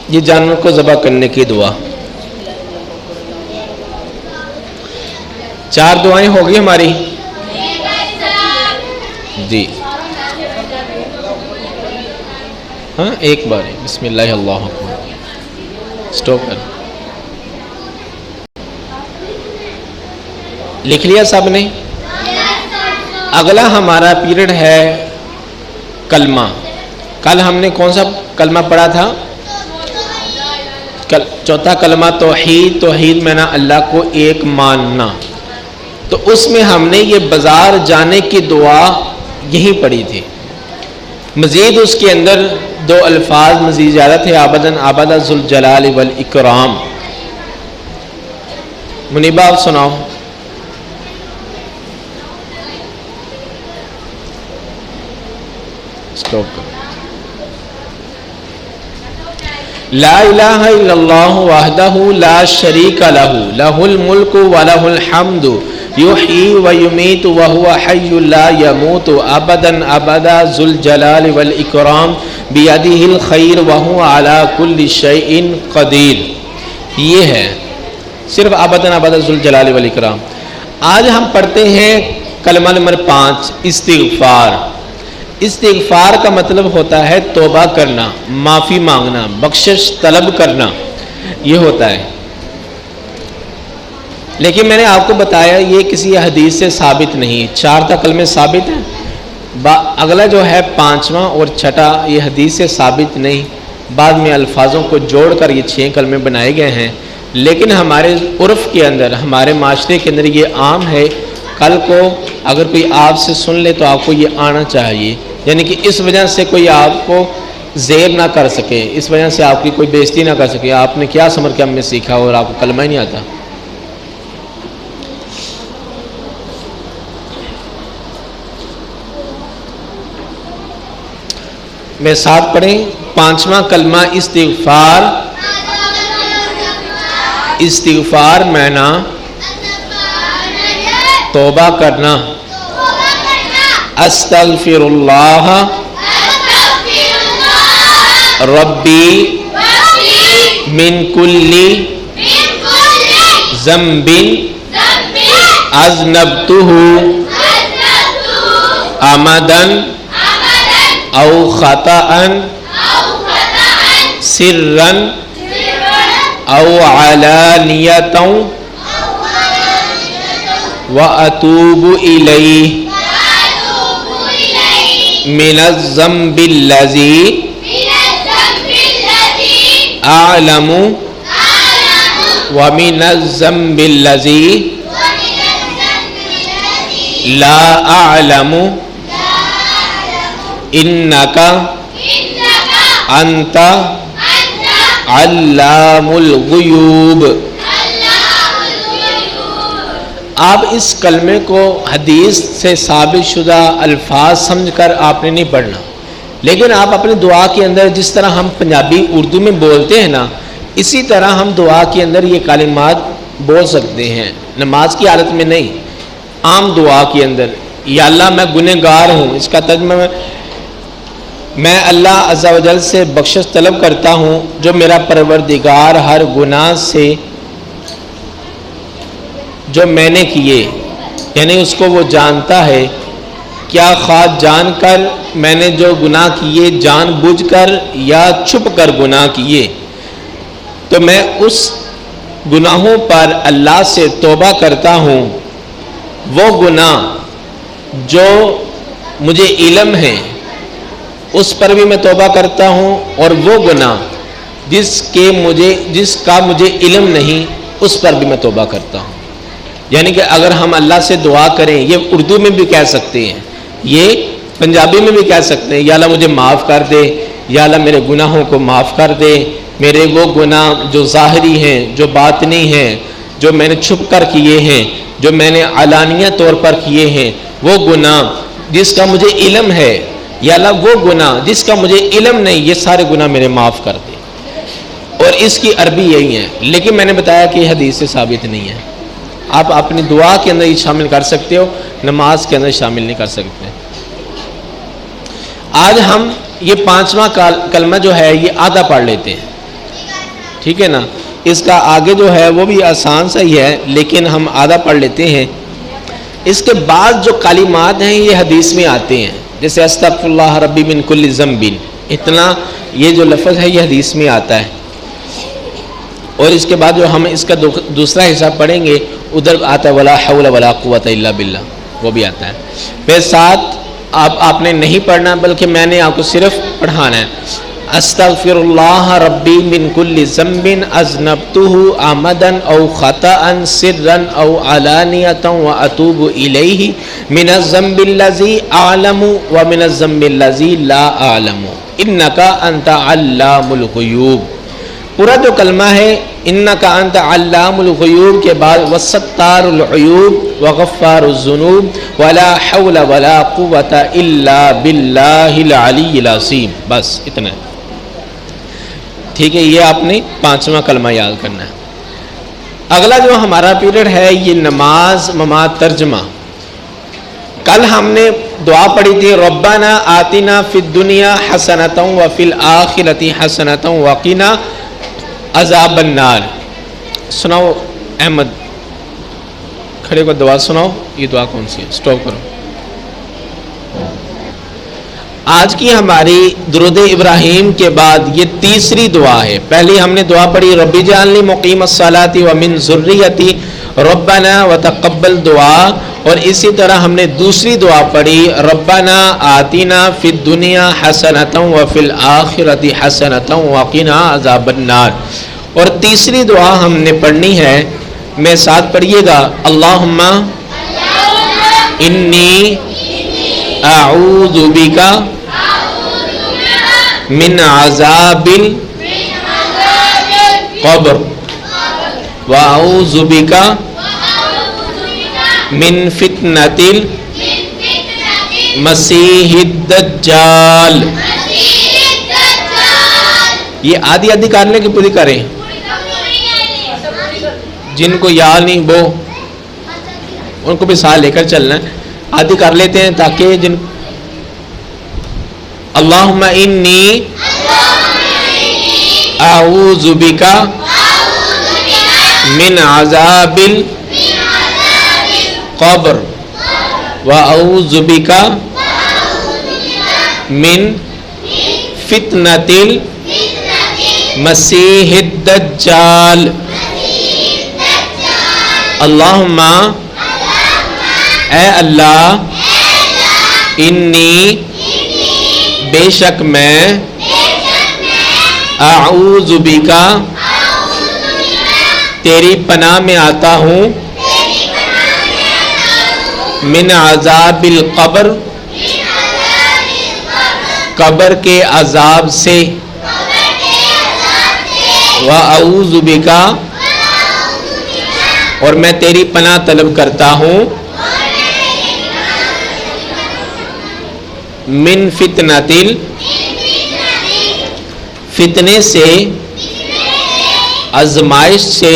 یہ جانور کو ذبح کرنے کی دعا۔ 4 دعائیں ہوگی ہماری جی۔ ہاں ایک بار بسم اللہ اللہ اکبر، سٹاپ کر۔ لکھ لیا سب نے؟ اگلا ہمارا پیریڈ ہے کلمہ۔ کل ہم نے کون سا کلمہ پڑھا تھا؟ چوتھا کلمہ توحید۔ توحید میں نا اللہ کو ایک ماننا۔ تو اس میں ہم نے یہ بازار جانے کی دعا یہی پڑھی تھی۔ مزید اس کے اندر 2 الفاظ مزید زیادہ تھے، آبداً آبادہ ذوالجلال والاکرام۔ منیبہ آپ سناؤ۔ لا الہ الا اللہ وحدہ لا شریک لہ لہ الملک ولہ الحمد یحیی ویمیت وہو حی لا یموت ابدا ابدا ذو الجلال والاکرام بیدہ الخیر وہو علی کل شیء قدیر۔ یہ ہے صرف ابدا ابدا ذو الجلال والاکرام۔ آج ہم پڑھتے ہیں کلمہ نمبر 5، استغفار۔ استغفار کا مطلب ہوتا ہے توبہ کرنا، معافی مانگنا، بخشش طلب کرنا، یہ ہوتا ہے۔ لیکن میں نے آپ کو بتایا یہ کسی حدیث سے ثابت نہیں۔ 4 تا کلمے ثابت ہیں، اگلا جو ہے 5واں اور 6ٹھا یہ حدیث سے ثابت نہیں، بعد میں الفاظوں کو جوڑ کر یہ 6 کلمے بنائے گئے ہیں۔ لیکن ہمارے عرف کے اندر، ہمارے معاشرے کے اندر یہ عام ہے۔ کل کو اگر کوئی آپ سے سن لے تو آپ کو یہ آنا چاہیے، یعنی کہ اس وجہ سے کوئی آپ کو زیر نہ کر سکے، اس وجہ سے آپ کی کوئی بےزتی نہ کر سکے۔ آپ نے کیا سمر کیمپ میں سیکھا اور آپ کو کلمہ ہی نہیں آتا۔ میں ساتھ پڑھیں، 5واں کلمہ استغفار۔ استغفار معنی توبہ کرنا۔ استغفر اللہ ربی من کل ذنب اذنبتہ عمدا او خطأ سرا او علانیۃ واتوب الیہ من الذنب الذی اعلم ومن الذنب الذی لا اعلم انک انت علام الغیوب۔ آپ اس کلمے کو حدیث سے ثابت شدہ الفاظ سمجھ کر آپ نے نہیں پڑھنا، لیکن آپ اپنی دعا کے اندر جس طرح ہم پنجابی اردو میں بولتے ہیں نا، اسی طرح ہم دعا کے اندر یہ کلمات بول سکتے ہیں، نماز کی حالت میں نہیں، عام دعا کے اندر۔ یا اللہ میں گنہگار ہوں، اس کا ترجمہ میں اللہ عز و جل سے بخشش طلب کرتا ہوں جو میرا پروردگار ہر گناہ سے جو میں نے کیے، یعنی اس کو وہ جانتا ہے، کیا خواہ جان کر میں نے جو گناہ کیے جان بوجھ کر یا چھپ کر گناہ کیے، تو میں اس گناہوں پر اللہ سے توبہ کرتا ہوں۔ وہ گناہ جو مجھے علم ہے اس پر بھی میں توبہ کرتا ہوں، اور وہ گناہ جس کا مجھے علم نہیں اس پر بھی میں توبہ کرتا ہوں۔ یعنی کہ اگر ہم اللہ سے دعا کریں، یہ اردو میں بھی کہہ سکتے ہیں، یہ پنجابی میں بھی کہہ سکتے ہیں، یا اللہ مجھے معاف کر دے، یا اللہ میرے گناہوں کو معاف کر دے، میرے وہ گناہ جو ظاہری ہیں، جو باطنی ہیں، جو میں نے چھپ کر کیے ہیں، جو میں نے علانیہ طور پر کیے ہیں، وہ گناہ جس کا مجھے علم ہے، یا اللہ وہ گناہ جس کا مجھے علم نہیں، یہ سارے گناہ میرے معاف کر دے۔ اور اس کی عربی یہی ہے، لیکن میں نے بتایا کہ یہ حدیث سے ثابت نہیں ہے۔ آپ اپنی دعا کے اندر یہ شامل کر سکتے ہو، نماز کے اندر شامل نہیں کر سکتے۔ آج ہم یہ 5واں کلمہ جو ہے یہ آدھا پڑھ لیتے ہیں، ٹھیک ہے نا؟ اس کا آگے جو ہے وہ بھی آسان سا ہی ہے، لیکن ہم آدھا پڑھ لیتے ہیں۔ اس کے بعد جو کلمات ہیں یہ حدیث میں آتے ہیں، جیسے استغفر اللہ ربی من کل ذنب، اتنا یہ جو لفظ ہے یہ حدیث میں آتا ہے۔ اور اس کے بعد جو ہم اس کا دوسرا حصہ پڑھیں گے ادھر آتا ہے ولا حول ولا قوت الا باللہ، وہ بھی آتا ہے۔ پھر ساتھ آپ نے نہیں پڑھنا بلکہ میں نے آپ کو صرف پڑھانا ہے۔ استغفر اللہ ربی من کل ذنب اذنبتہ عمدا او خطأ سرا او علانیۃ واتوب الیہ من الذنب الذی اعلم ومن الذنب الذی لا اعلم انک انت علام الغیوب۔ پورا جو کلمہ ہے انک انت علام الغیوب کے بعد وستار العیوب وغفار الذنوب ولا حول ولا قوت الا باللہ العلی العظیم، بس اتنا ہے، ٹھیک ہے؟ یہ آپ نے 5واں کلمہ یاد کرنا ہے۔ اگلا جو ہمارا پیریڈ ہے یہ نماز ممات ترجمہ۔ کل ہم نے دعا پڑھی تھی ربنا آتنا فی الدنیا حسنۃ وفی الآخرۃ حسنۃ وقنا عذاب النار۔ سناؤ احمد، کھڑے کو دعا سناؤ۔ یہ دعا کون سی ہے؟ سٹاپ کرو۔ آج کی ہماری درود ابراہیم کے بعد یہ تیسری دعا ہے۔ پہلی ہم نے دعا پڑھی رب اجعلنی مقیم الصلاۃ ومن ذریتی ربنا وتقبل دعا، اور اسی طرح ہم نے دوسری دعا پڑھی ربنا آتنا فی الدنیا حسنۃ وفی الآخرۃ حسنۃ وقنا عذاب النار۔ اور تیسری دعا ہم نے پڑھنی ہے، میں ساتھ پڑھیے گا اللہم انی اعوذ بک من عذاب القبر واعوذ بک من فتنۃ المسیح الدجال۔ یہ آدھی آدھی کرنے کی پوری کریں، جن کو یاد نہیں وہ ان کو بھی ساتھ لے کر چلنا ہے۔ آدھی کر لیتے ہیں تاکہ جن اللہم انی اعوذ بک من عذاب القبر واعوذ بک من فتنۃ المسیح الدجال۔ اللہم اے اللہ انی بے شک میں اعوذ بکا تیری پناہ میں آتا ہوں من عذاب القبر قبر کے عذاب سے واعوذ بکا اور میں تیری پناہ طلب کرتا ہوں من فتنۃ فتنے سے، آزمائش سے،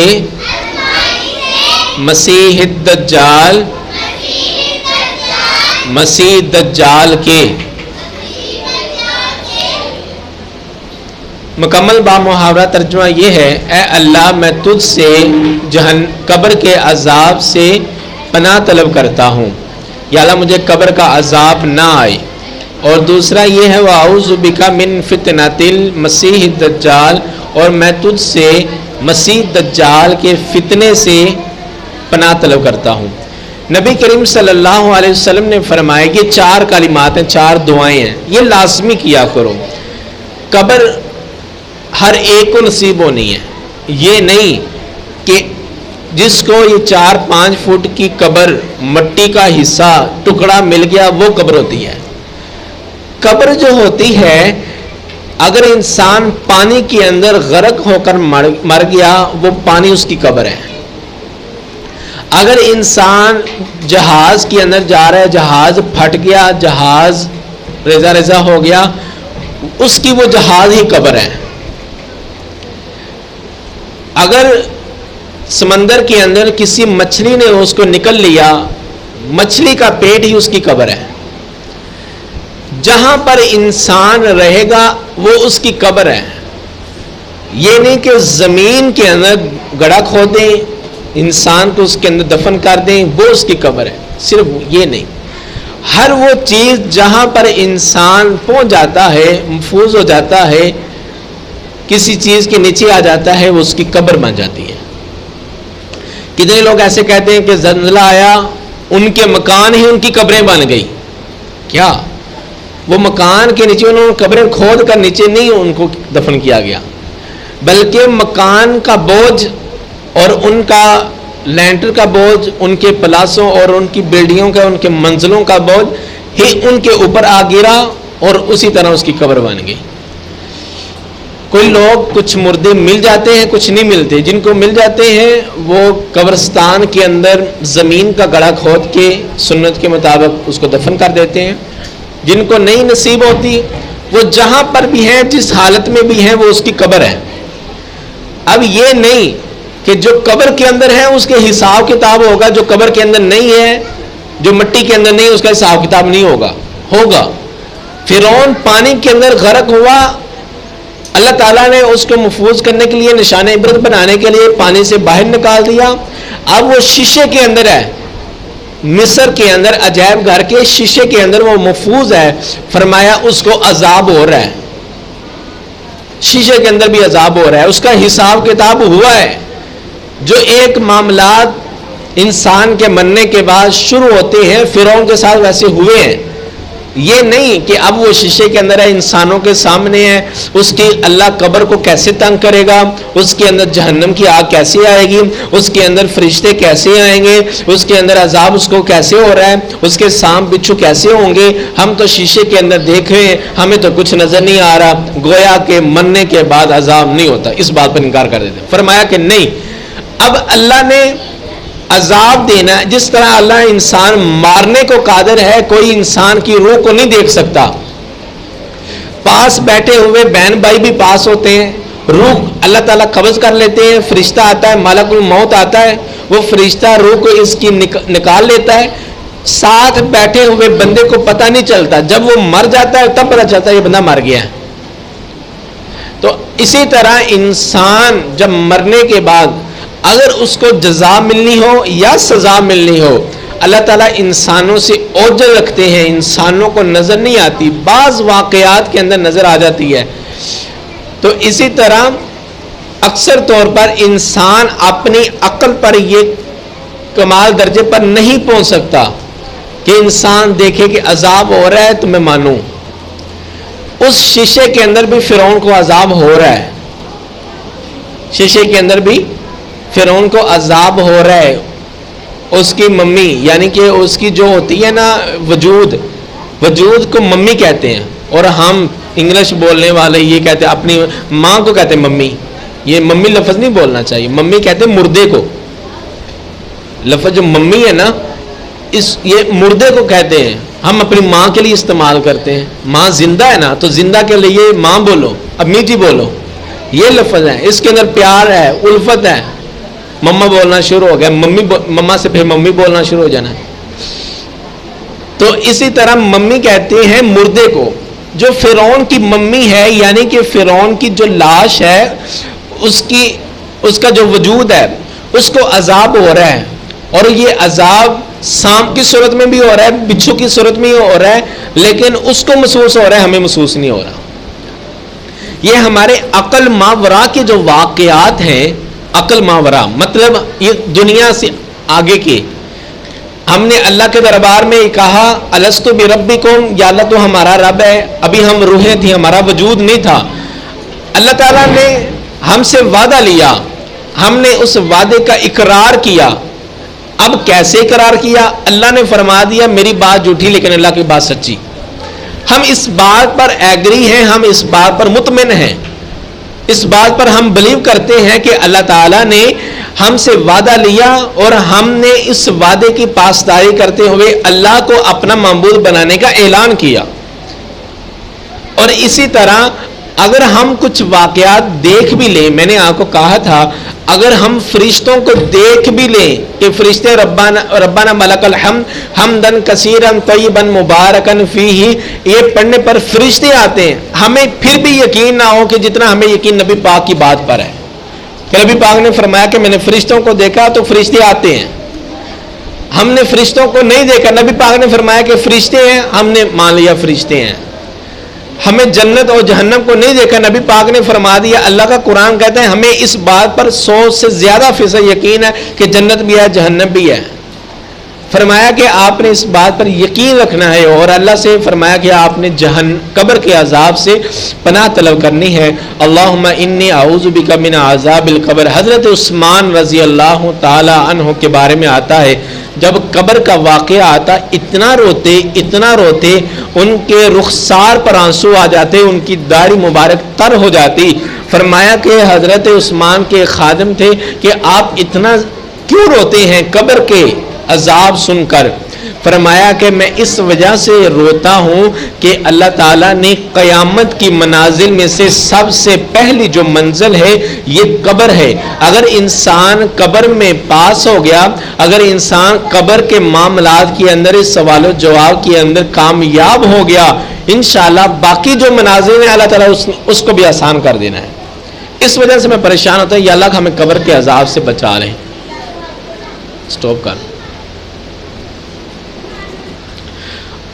مسیح الدجال مسیح دجال کے مکمل با محاورہ ترجمہ یہ ہے، اے اللہ میں تجھ سے قبر کے عذاب سے پناہ طلب کرتا ہوں، یا اللہ مجھے قبر کا عذاب نہ آئے۔ اور دوسرا یہ ہے وَأَعُوذُ بِكَ مِن فِتْنَةِ الْمَسِيحِ الدَّجَّالِ، اور میں تجھ سے مسیح دجال کے فتنے سے پناہ طلب کرتا ہوں۔ نبی کریم صلی اللہ علیہ وسلم نے فرمایا یہ 4 کلمات ہیں، 4 دعائیں ہیں، یہ لازمی کیا کرو۔ قبر ہر ایک کو نصیب ہونی ہے، یہ نہیں کہ جس کو یہ 4-5 فٹ کی قبر مٹی کا حصہ ٹکڑا مل گیا وہ قبر ہوتی ہے۔ قبر جو ہوتی ہے، اگر انسان پانی کے اندر غرق ہو کر مر گیا وہ پانی اس کی قبر ہے۔ اگر انسان جہاز کے اندر جا رہا ہے، جہاز پھٹ گیا، جہاز ریزہ ریزہ ہو گیا، اس کی وہ جہاز ہی قبر ہے۔ اگر سمندر کے اندر کسی مچھلی نے اس کو نکل لیا، مچھلی کا پیٹ ہی اس کی قبر ہے۔ جہاں پر انسان رہے گا وہ اس کی قبر ہے۔ یہ نہیں کہ زمین کے اندر گڑھا کھودیں، انسان کو اس کے اندر دفن کر دیں، وہ اس کی قبر ہے، صرف یہ نہیں۔ ہر وہ چیز جہاں پر انسان پہنچ جاتا ہے، محفوظ ہو جاتا ہے، کسی چیز کے نیچے آ جاتا ہے، وہ اس کی قبر بن جاتی ہے۔ کتنے لوگ ایسے کہتے ہیں کہ زلزلہ آیا، ان کے مکان ہی ان کی قبریں بن گئی۔ کیا وہ مکان کے نیچے انہوں نے قبریں کھود کر نیچے نہیں ان کو دفن کیا گیا، بلکہ مکان کا بوجھ اور ان کا لینٹر کا بوجھ، ان کے پلاسوں اور ان کی بلڈنگوں کا، ان کے منزلوں کا بوجھ ہی ان کے اوپر آ گرا اور اسی طرح اس کی قبر بن گئی۔ کوئی لوگ کچھ مردے مل جاتے ہیں، کچھ نہیں ملتے۔ جن کو مل جاتے ہیں وہ قبرستان کے اندر زمین کا گڑھا کھود کے سنت کے مطابق اس کو دفن کر دیتے ہیں۔ جن کو نہیں نصیب ہوتی وہ جہاں پر بھی ہیں، جس حالت میں بھی ہیں، وہ اس کی قبر ہے۔ اب یہ نہیں کہ جو قبر کے اندر ہے اس کے حساب کتاب ہوگا، جو قبر کے اندر نہیں ہے، جو مٹی کے اندر نہیں، اس کا حساب کتاب نہیں ہوگا۔ فرعون پانی کے اندر غرق ہوا، اللہ تعالیٰ نے اس کو محفوظ کرنے کے لیے، نشان عبرت بنانے کے لیے پانی سے باہر نکال دیا۔ اب وہ شیشے کے اندر ہے، مصر کے اندر عجائب گھر کے شیشے کے اندر وہ محفوظ ہے۔ فرمایا اس کو عذاب ہو رہا ہے، شیشے کے اندر بھی عذاب ہو رہا ہے، اس کا حساب کتاب ہوا ہے۔ جو ایک معاملات انسان کے مرنے کے بعد شروع ہوتے ہیں، فرعون کے ساتھ ویسے ہوئے ہیں۔ یہ نہیں کہ اب وہ شیشے کے اندر ہے، انسانوں کے سامنے ہے، اس کی اللہ قبر کو کیسے تنگ کرے گا، اس کے اندر جہنم کی آگ کیسے آئے گی، اس کے اندر فرشتے کیسے آئیں گے، اس کے اندر عذاب اس کو کیسے ہو رہا ہے، اس کے سانپ بچھو کیسے ہوں گے۔ ہم تو شیشے کے اندر دیکھ رہے ہیں، ہمیں تو کچھ نظر نہیں آ رہا، گویا کہ مرنے کے بعد عذاب نہیں ہوتا۔ اس بات پر انکار کر دیتے۔ فرمایا کہ نہیں، اب اللہ نے عذاب دینا ہے۔ جس طرح اللہ انسان مارنے کو قادر ہے، کوئی انسان کی روح کو نہیں دیکھ سکتا۔ پاس بیٹھے ہوئے بہن بھائی بھی پاس ہوتے ہیں، روح اللہ تعالیٰ قبض کر لیتے ہیں، فرشتہ آتا ہے، ملک الموت آتا ہے، وہ فرشتہ روح کو اس کی نکال لیتا ہے۔ ساتھ بیٹھے ہوئے بندے کو پتہ نہیں چلتا، جب وہ مر جاتا ہے تب پتہ چلتا ہے یہ بندہ مر گیا ہے۔ تو اسی طرح انسان جب مرنے کے بعد اگر اس کو جزا ملنی ہو یا سزا ملنی ہو، اللہ تعالیٰ انسانوں سے اوجر رکھتے ہیں، انسانوں کو نظر نہیں آتی، بعض واقعات کے اندر نظر آ جاتی ہے۔ تو اسی طرح اکثر طور پر انسان اپنی عقل پر یہ کمال درجے پر نہیں پہنچ سکتا کہ انسان دیکھے کہ عذاب ہو رہا ہے تو میں مانوں۔ اس شیشے کے اندر بھی فرعون کو عذاب ہو رہا ہے، شیشے کے اندر بھی فرعون کو عذاب ہو رہا ہے۔ اس کی ممی، یعنی کہ اس کی جو ہوتی ہے نا وجود کو ممی کہتے ہیں، اور ہم انگلش بولنے والے یہ کہتے ہیں، اپنی ماں کو کہتے ہیں ممی۔ یہ ممی لفظ نہیں بولنا چاہیے، ممی کہتے ہیں مردے کو۔ لفظ جو ممی ہے نا، یہ مردے کو کہتے ہیں، ہم اپنی ماں کے لیے استعمال کرتے ہیں۔ ماں زندہ ہے نا تو زندہ کے لیے ماں بولو، امی جی بولو، یہ لفظ ہے، اس کے اندر پیار ہے، الفت ہے۔ مما بولنا شروع ہو گیا، مما سے پھر ممی بولنا شروع ہو جانا ہے۔ تو اسی طرح ممی کہتے ہیں مردے کو، جو فرعون کی ممی ہے یعنی کہ فرعون کی جو لاش ہے اس کا جو وجود ہے اس کو عذاب ہو رہا ہے، اور یہ عذاب سانپ کی صورت میں بھی ہو رہا ہے، بچھو کی صورت میں ہو رہا ہے، لیکن اس کو محسوس ہو رہا ہے، ہمیں محسوس نہیں ہو رہا۔ یہ ہمارے عقل ماورا کے جو واقعات ہیں، عقل ماورا مطلب یہ دنیا سے آگے کے، ہم نے اللہ کے دربار میں کہا الستو بربکم، یا اللہ تو ہمارا رب ہے، ابھی ہم روحیں تھیں، ہمارا وجود نہیں تھا۔ اللہ تعالیٰ نے ہم سے وعدہ لیا، ہم نے اس وعدے کا اقرار کیا۔ اب کیسے اقرار کیا؟ اللہ نے فرما دیا میری بات جھوٹی لیکن اللہ کی بات سچی۔ ہم اس بات پر ایگری ہیں، ہم اس بات پر مطمئن ہیں، اس بات پر ہم بلیو کرتے ہیں کہ اللہ تعالیٰ نے ہم سے وعدہ لیا اور ہم نے اس وعدے کی پاسداری کرتے ہوئے اللہ کو اپنا معبود بنانے کا اعلان کیا۔ اور اسی طرح اگر ہم کچھ واقعات دیکھ بھی لیں، میں نے آپ کو کہا تھا اگر ہم فرشتوں کو دیکھ بھی لیں کہ فرشتے ربنا ملک الحمد حمدن کثیرن طیبن مبارکن فیہ، یہ پڑھنے پر فرشتے آتے ہیں، ہمیں پھر بھی یقین نہ ہو کہ جتنا ہمیں یقین نبی پاک کی بات پر ہے کہ نبی پاک نے فرمایا کہ میں نے فرشتوں کو دیکھا تو فرشتے آتے ہیں۔ ہم نے فرشتوں کو نہیں دیکھا، نبی پاک نے فرمایا کہ فرشتے ہیں، ہم نے مان لیا فرشتے ہیں۔ ہمیں جنت اور جہنم کو نہیں دیکھا، نبی پاک نے فرما دیا۔ اللہ کا قرآن کہتا ہے ہمیں اس بات پر 100 سے زیادہ فیصد یقین ہے کہ جنت بھی ہے جہنم بھی ہے۔ فرمایا کہ آپ نے اس بات پر یقین رکھنا ہے، اور اللہ سے فرمایا کہ آپ نے قبر کے عذاب سے پناہ طلب کرنی ہے۔ اللہم انی اعوذ بک من عذاب القبر۔ حضرت عثمان رضی اللہ تعالی عنہ کے بارے میں آتا ہے جب قبر کا واقعہ آتا اتنا روتے ان کے رخسار پر آنسو آ جاتے، ان کی داڑھی مبارک تر ہو جاتی۔ فرمایا کہ حضرت عثمان کے خادم تھے کہ آپ اتنا کیوں روتے ہیں قبر کے عذاب سن کر؟ فرمایا کہ میں اس وجہ سے روتا ہوں کہ اللہ تعالیٰ نے قیامت کی منازل میں سے سب سے پہلی جو منزل ہے یہ قبر ہے۔ اگر انسان قبر میں پاس ہو گیا، اگر انسان قبر کے معاملات کے اندر اس سوال و جواب کے اندر کامیاب ہو گیا، انشاءاللہ باقی جو منازل ہیں اللہ تعالیٰ اس کو بھی آسان کر دینا ہے۔ اس وجہ سے میں پریشان ہوتا ہوں، یا اللہ ہمیں قبر کے عذاب سے بچا لیں۔ سٹاپ کر۔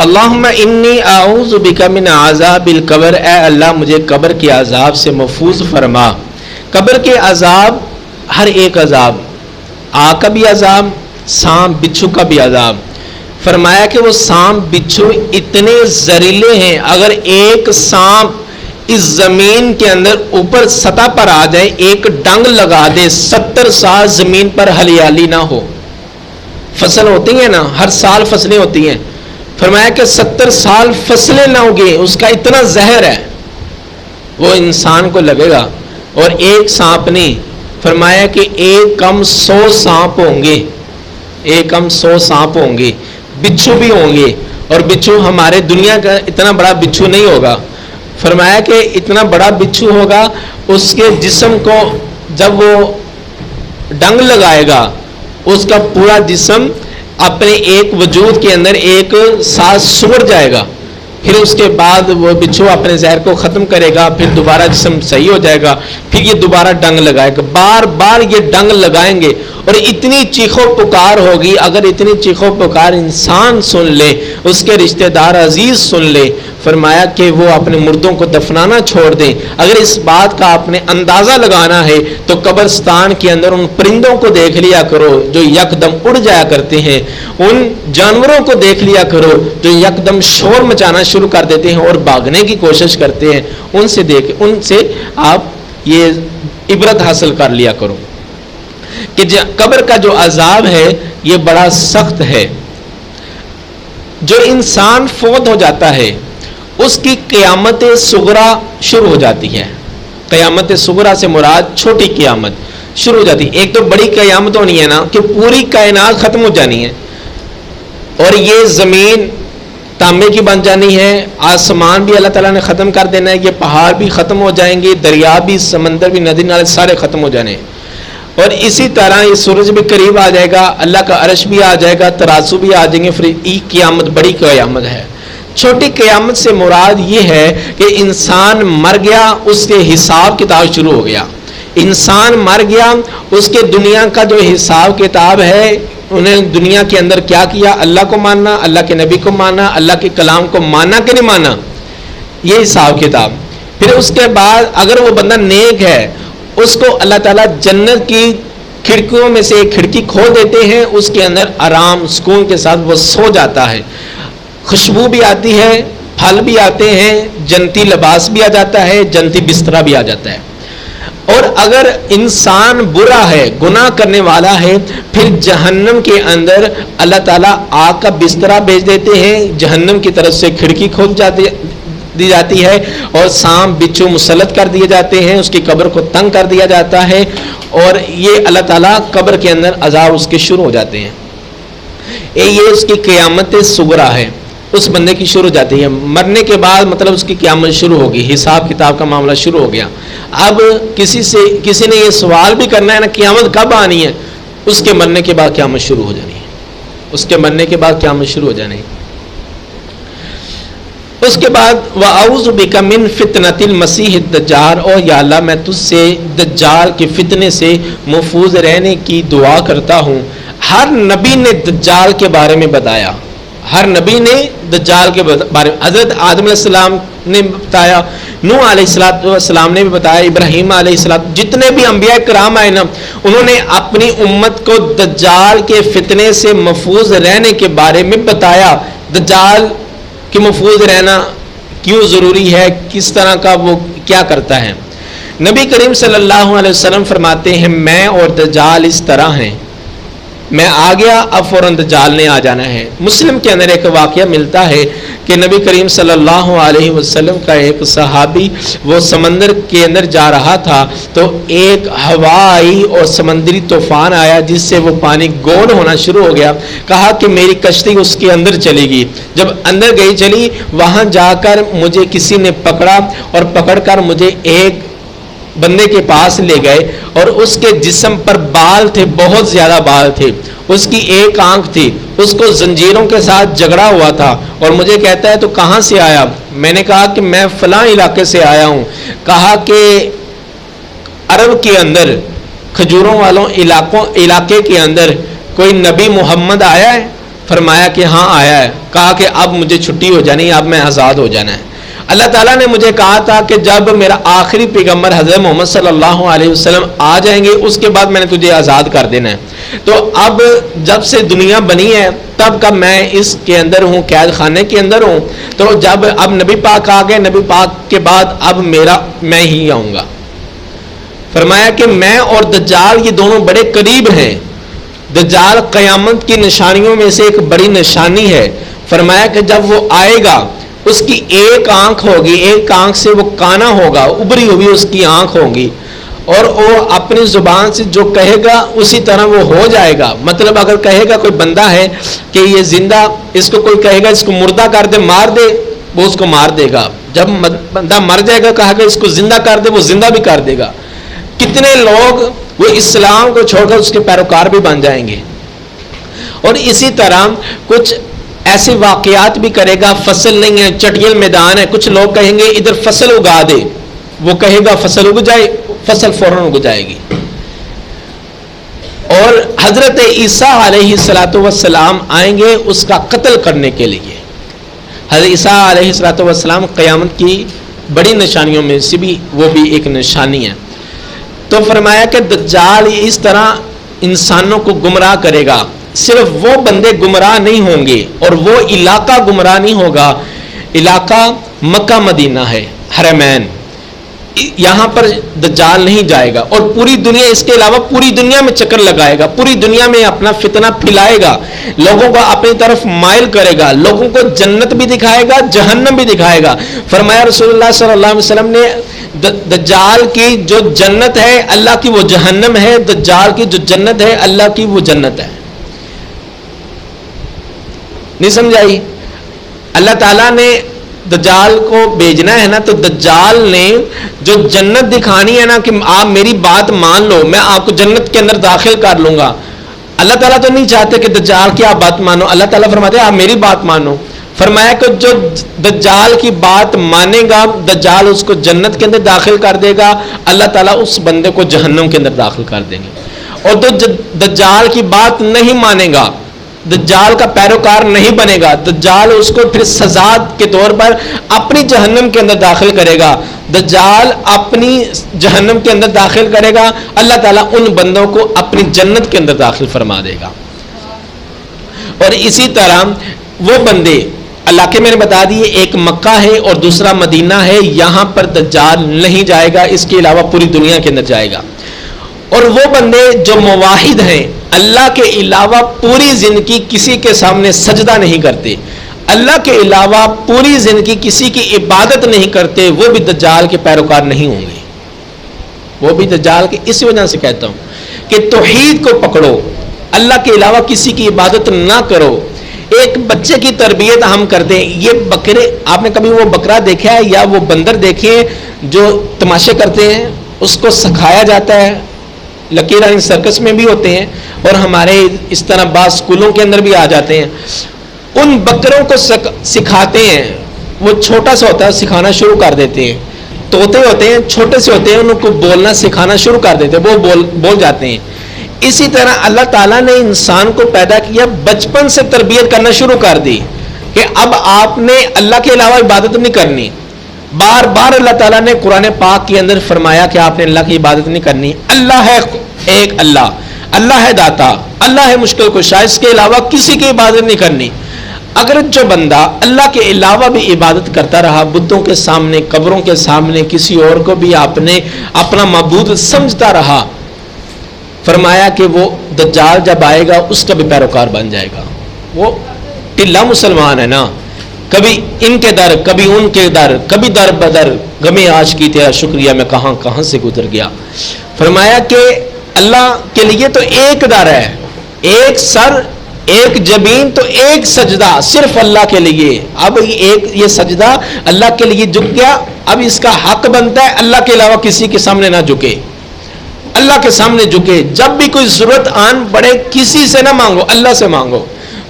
اللہم انی اعوذ بک من عذاب القبر، اے اللہ مجھے قبر کے عذاب سے محفوظ فرما۔ قبر کے عذاب، ہر ایک عذاب، آگ کا بھی عذاب، سانپ بچھو کا بھی عذاب۔ فرمایا کہ وہ سانپ بچھو اتنے زہریلے ہیں، اگر ایک سانپ اس زمین کے اندر اوپر سطح پر آ جائے، ایک ڈنگ لگا دے، 70 سال زمین پر ہریالی نہ ہو۔ فصل ہوتی ہیں نا، ہر سال فصلیں ہوتی ہیں، فرمایا کہ 70 سال فصلیں نہ ہوگی، اس کا اتنا زہر ہے وہ انسان کو لگے گا۔ اور ایک سانپ نہیں، فرمایا کہ ایک کم 100 سانپ ہوں گے، ایک کم 100 سانپ ہوں گے، بچھو بھی ہوں گے، اور بچھو ہمارے دنیا کا اتنا بڑا بچھو نہیں ہوگا۔ فرمایا کہ اتنا بڑا بچھو ہوگا، اس کے جسم کو جب وہ ڈنگ لگائے گا اس کا پورا جسم اپنے ایک وجود کے اندر ایک سانس سوڑ جائے گا، پھر اس کے بعد وہ بچھو اپنے زہر کو ختم کرے گا، پھر دوبارہ جسم صحیح ہو جائے گا، پھر یہ دوبارہ ڈنگ لگائے گا، بار بار یہ ڈنگ لگائیں گے، اور اتنی چیخو پکار ہوگی، اگر اتنی چیخو پکار انسان سن لے، اس کے رشتہ دار عزیز سن لے، فرمایا کہ وہ اپنے مردوں کو دفنانا چھوڑ دیں۔ اگر اس بات کا آپ نے اندازہ لگانا ہے تو قبرستان کے اندر ان پرندوں کو دیکھ لیا کرو جو یکدم اڑ جایا کرتے ہیں، ان جانوروں کو دیکھ لیا کرو جو یکدم شور مچانا شروع کر دیتے ہیں اور بھاگنے کی کوشش کرتے ہیں، ان سے آپ یہ عبرت حاصل کر لیا کرو کہ قبر کا جو عذاب ہے یہ بڑا سخت ہے۔ جو انسان فوت ہو جاتا ہے اس کی قیامت صغرا شروع ہو جاتی ہے۔ قیامت صغرا سے مراد چھوٹی قیامت شروع ہو جاتی ہے۔ ایک تو بڑی قیامت ہونی ہے نا کہ پوری کائنات ختم ہو جانی ہے، اور یہ زمین تانبے کی بن جانی ہے، آسمان بھی اللہ تعالیٰ نے ختم کر دینا ہے، یہ پہاڑ بھی ختم ہو جائیں گے، دریا بھی، سمندر بھی، ندی نالے سارے ختم ہو جانے ہیں، اور اسی طرح یہ سورج بھی قریب آ جائے گا، اللہ کا عرش بھی آ جائے گا، ترازو بھی آ جائیں گے، پھر قیامت بڑی قیامت ہے۔ چھوٹی قیامت سے مراد یہ ہے کہ انسان مر گیا، اس کے حساب کتاب شروع ہو گیا. انسان مر گیا، اس کے دنیا کا جو حساب کتاب ہے، انہیں دنیا کے اندر کیا کیا، اللہ کو ماننا، اللہ کے نبی کو ماننا، اللہ کے کلام کو ماننا کہ نہیں ماننا، یہ حساب کتاب. پھر اس کے بعد اگر وہ بندہ نیک ہے، اس کو اللہ تعالیٰ جنت کی کھڑکیوں میں سے ایک کھڑکی کھول دیتے ہیں، اس کے اندر آرام سکون کے ساتھ وہ سو جاتا ہے. خوشبو بھی آتی ہے، پھل بھی آتے ہیں، جنتی لباس بھی آ جاتا ہے، جنتی بستر بھی آ جاتا ہے. اور اگر انسان برا ہے، گناہ کرنے والا ہے، پھر جہنم کے اندر اللہ تعالیٰ آگ کا بستر بھیج دیتے ہیں، جہنم کی طرف سے کھڑکی کھول دی جاتی ہے اور سانپ بچھو مسلط کر دیے جاتے ہیں، اس کی قبر کو تنگ کر دیا جاتا ہے، اور یہ اللہ تعالیٰ قبر کے اندر عذاب اس کے شروع ہو جاتے ہیں. یہ اس کی قیامت صغریٰ ہے، اس بندے کی شروع ہو جاتی ہے. مرنے کے بعد مطلب اس کی قیامت شروع ہوگی، حساب کتاب کا معاملہ شروع ہو گیا. اب کسی نے یہ سوال بھی کرنا ہے نا، قیامت کب آنی ہے؟ اس کے مرنے کے بعد قیامت شروع ہو جانی ہے، اس کے مرنے کے بعد قیامت شروع ہو جانی ہے. اس کے بعد وَأَعُوذُ بِكَ مِنْ فِتْنَةِ الْمَسِيحِ الدَّجَّالِ، اور یا اللہ میں تجھ سے دجال کے فتنے سے محفوظ رہنے کی دعا کرتا ہوں. ہر نبی نے دجال کے بارے میں بتایا، ہر نبی نے دجال کے بارے میں، حضرت آدم علیہ السلام نے بتایا، نوح علیہ السلام نے بھی بتایا، ابراہیم علیہ السلام، جتنے بھی انبیاء کرام آئے نا، انہوں نے اپنی امت کو دجال کے فتنے سے محفوظ رہنے کے بارے میں بتایا. دجال کہ محفوظ رہنا کیوں ضروری ہے، کس طرح کا وہ کیا کرتا ہے. نبی کریم صلی اللہ علیہ وسلم فرماتے ہیں میں اور دجال اس طرح ہیں، میں آ گیا اب فوراً دجال نے آ جانا ہے. مسلم کے اندر ایک واقعہ ملتا ہے کہ نبی کریم صلی اللہ علیہ وسلم کا ایک صحابی وہ سمندر کے اندر جا رہا تھا تو ایک ہوا آئی اور سمندری طوفان آیا جس سے وہ پانی گول ہونا شروع ہو گیا. کہا کہ میری کشتی اس کے اندر چلی گئی. جب اندر گئی چلی، وہاں جا کر مجھے کسی نے پکڑا اور پکڑ کر مجھے ایک بندے کے پاس لے گئے اور اس کے جسم پر بال تھے، بہت زیادہ بال تھے، اس کی ایک آنکھ تھی، اس کو زنجیروں کے ساتھ جگڑا ہوا تھا اور مجھے کہتا ہے تو کہاں سے آیا؟ میں نے کہا کہ میں فلاں علاقے سے آیا ہوں. کہا کہ عرب کے اندر کھجوروں والوں علاقے کے اندر کوئی نبی محمد آیا ہے؟ فرمایا کہ ہاں آیا ہے. کہا کہ اب مجھے چھٹی ہو جانی ہے، اب میں آزاد ہو جانا ہے. اللہ تعالیٰ نے مجھے کہا تھا کہ جب میرا آخری پیغمبر حضرت محمد صلی اللہ علیہ وسلم آ جائیں گے اس کے بعد میں نے تجھے آزاد کر دینا ہے. تو اب جب سے دنیا بنی ہے تب کا میں اس کے اندر ہوں، قید خانے کے اندر ہوں. تو جب اب نبی پاک آ گئے، نبی پاک کے بعد اب میں ہی آؤں گا. فرمایا کہ میں اور دجال یہ دونوں بڑے قریب ہیں. دجال قیامت کی نشانیوں میں سے ایک بڑی نشانی ہے. فرمایا کہ جب وہ آئے گا اس کی ایک آنکھ ہوگی، ایک آنکھ سے وہ کانا ہوگا، ابری ہوئی اس کی آنکھ ہوگی، اور وہ اپنی زبان سے جو کہے گا اسی طرح وہ ہو جائے گا. مطلب اگر کہے گا کوئی بندہ ہے کہ یہ زندہ، اس کو کوئی کہے گا اس کو مردہ کر دے، مار دے، وہ اس کو مار دے گا. جب بندہ مر جائے گا کہا کہ اس کو زندہ کر دے، وہ زندہ بھی کر دے گا. کتنے لوگ وہ اسلام کو چھوڑ کر اس کے پیروکار بھی بن جائیں گے. اور اسی طرح کچھ ایسے واقعات بھی کرے گا. فصل نہیں ہے، چٹیل میدان ہے، کچھ لوگ کہیں گے ادھر فصل اگا دے، وہ کہے گا فصل اگ جائے، فصل فوراً اگ جائے گی. اور حضرت عیسیٰ علیہ السلام آئیں گے اس کا قتل کرنے کے لیے. حضرت عیسیٰ علیہ السلام قیامت کی بڑی نشانیوں میں سے بھی وہ بھی ایک نشانی ہے. تو فرمایا کہ دجال اس طرح انسانوں کو گمراہ کرے گا. صرف وہ بندے گمراہ نہیں ہوں گے اور وہ علاقہ گمراہ نہیں ہوگا. علاقہ مکہ مدینہ ہے، حرمین، یہاں پر دجال نہیں جائے گا. اور پوری دنیا، اس کے علاوہ پوری دنیا میں چکر لگائے گا، پوری دنیا میں اپنا فتنہ پھیلائے گا، لوگوں کو اپنی طرف مائل کرے گا، لوگوں کو جنت بھی دکھائے گا، جہنم بھی دکھائے گا. فرمایا رسول اللہ صلی اللہ علیہ وسلم نے دجال کی جو جنت ہے اللہ کی وہ جہنم ہے، دجال کی جو جنت ہے اللہ کی وہ جنت ہے. نہیں سمجھائی؟ اللہ تعالیٰ نے دجال کو بھیجنا ہے نا، تو دجال نے جو جنت دکھانی ہے نا کہ آپ میری بات مان لو، میں آپ کو جنت کے اندر داخل کر لوں گا. اللہ تعالیٰ تو نہیں چاہتے کہ دجال کی آپ بات مانو. اللہ تعالیٰ فرماتے ہیں آپ میری بات مانو. فرمایا کہ جو دجال کی بات مانے گا دجال اس کو جنت کے اندر داخل کر دے گا، اللہ تعالیٰ اس بندے کو جہنم کے اندر داخل کر دیں گے۔ اور جو دجال کی بات نہیں مانے گا، دجال کا پیروکار نہیں بنے گا، دجال اس کو پھر سزا کے طور پر اپنی جہنم کے اندر داخل کرے گا، دجال اپنی جہنم کے اندر داخل کرے گا، اللہ تعالیٰ ان بندوں کو اپنی جنت کے اندر داخل فرما دے گا۔ اور اسی طرح وہ بندے علاقے میں نے بتا دیے، ایک مکہ ہے اور دوسرا مدینہ ہے، یہاں پر دجال نہیں جائے گا، اس کے علاوہ پوری دنیا کے اندر جائے گا۔ اور وہ بندے جو موحد ہیں، اللہ کے علاوہ پوری زندگی کسی کے سامنے سجدہ نہیں کرتے، اللہ کے علاوہ پوری زندگی کسی کی عبادت نہیں کرتے، وہ بھی دجال کے پیروکار نہیں ہوں گے۔ وہ بھی دجال کے اس وجہ سے کہتا ہوں کہ توحید کو پکڑو، اللہ کے علاوہ کسی کی عبادت نہ کرو۔ ایک بچے کی تربیت ہم کرتے ہیں، یہ بکرے، آپ نے کبھی وہ بکرا دیکھا ہے یا وہ بندر دیکھے ہیں جو تماشے کرتے ہیں؟ اس کو سکھایا جاتا ہے، لکیرانی سرکس میں بھی ہوتے ہیں اور ہمارے اس طرح بعض اسکولوں کے اندر بھی آ جاتے ہیں۔ ان بکروں کو سکھاتے ہیں، وہ چھوٹا سا ہوتا ہے سکھانا شروع کر دیتے ہیں، طوطے ہوتے ہیں چھوٹے سے ہوتے ہیں، ان کو بولنا سکھانا شروع کر دیتے ہیں، وہ بول جاتے ہیں۔ اسی طرح اللہ تعالیٰ نے انسان کو پیدا کیا، بچپن سے تربیت کرنا شروع کر دی کہ اب آپ نے اللہ کے علاوہ عبادت نہیں کرنی۔ بار بار اللہ تعالیٰ نے قرآن پاک کے اندر فرمایا کہ آپ نے اللہ کی عبادت نہیں کرنی۔ اللہ ہے ایک اللہ، اللہ ہے داتا، اللہ ہے مشکل کشا، اس کے علاوہ کسی کی عبادت نہیں کرنی۔ اگر جو بندہ اللہ کے علاوہ بھی عبادت کرتا رہا، بتوں کے سامنے، قبروں کے سامنے، کسی اور کو بھی آپ نے اپنا معبود سمجھتا رہا، فرمایا کہ وہ دجال جب آئے گا اس کا بھی پیروکار بن جائے گا۔ وہ ٹلا مسلمان ہے نا، کبھی ان کے در، کبھی ان کے در، کبھی در بدر، غمِ آج کی تیرا شکریہ میں کہاں کہاں سے گزر گیا۔ فرمایا کہ اللہ کے لیے تو ایک در ہے، ایک سر، ایک جبین، تو ایک سجدہ صرف اللہ کے لیے۔ اب یہ سجدہ اللہ کے لیے جھک گیا، اب اس کا حق بنتا ہے اللہ کے علاوہ کسی کے سامنے نہ جھکے، اللہ کے سامنے جھکے۔ جب بھی کوئی ضرورت آن پڑے کسی سے نہ مانگو، اللہ سے مانگو۔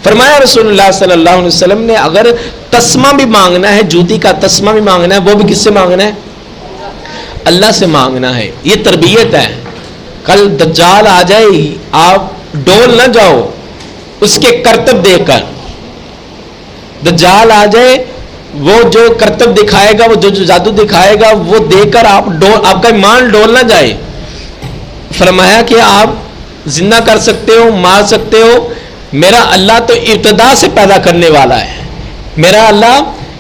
فرمایا رسول اللہ صلی اللہ علیہ وسلم نے اگر تسمہ بھی مانگنا ہے، جوتی کا تسمہ بھی مانگنا ہے، وہ بھی کس سے مانگنا ہے؟ اللہ سے مانگنا ہے۔ یہ تربیت ہے۔ کل دجال آ جائے، آپ ڈول نہ جاؤ اس کے کرتب دیکھ کر۔ دجال آ جائے، وہ جو کرتب دکھائے گا، وہ جو جادو دکھائے گا، وہ دیکھ کر آپ کا ایمان ڈول نہ جائے۔ فرمایا کہ آپ زندہ کر سکتے ہو، مار سکتے ہو، میرا اللہ تو ابتدا سے پیدا کرنے والا ہے، میرا اللہ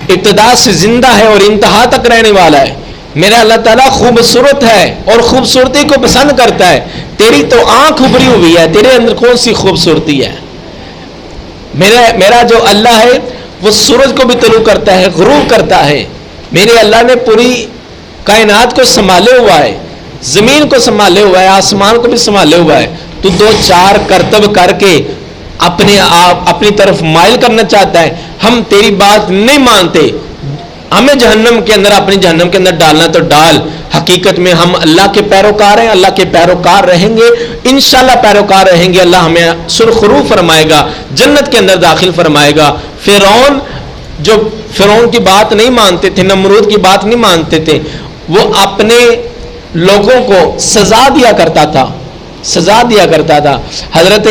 ابتدا سے زندہ ہے اور انتہا تک رہنے والا ہے، میرا اللہ تعالیٰ خوبصورت ہے اور خوبصورتی کو پسند کرتا ہے۔ تیری تو آنکھ ابھری ہوئی ہے، تیرے اندر کون سی خوبصورتی ہے؟ میرا جو اللہ ہے وہ سورج کو بھی طلوع کرتا ہے، غروب کرتا ہے، میرے اللہ نے پوری کائنات کو سنبھالے ہوا ہے، زمین کو سنبھالے ہوا ہے، آسمان کو بھی سنبھالے ہوا ہے۔ تو دو چار کرتب کر کے اپنے آپ اپنی طرف مائل کرنا چاہتا ہے۔ ہم تیری بات نہیں مانتے، ہمیں جہنم کے اندر، اپنی جہنم کے اندر ڈالنا تو ڈال، حقیقت میں ہم اللہ کے پیروکار ہیں، اللہ کے پیروکار رہیں گے، انشاءاللہ پیروکار رہیں گے، اللہ ہمیں سرخرو فرمائے گا، جنت کے اندر داخل فرمائے گا۔ فرعون جو فرعون کی بات نہیں مانتے تھے، نمرود کی بات نہیں مانتے تھے، وہ اپنے لوگوں کو سزا دیا کرتا تھا، سزا دیا کرتا تھا۔ حضرت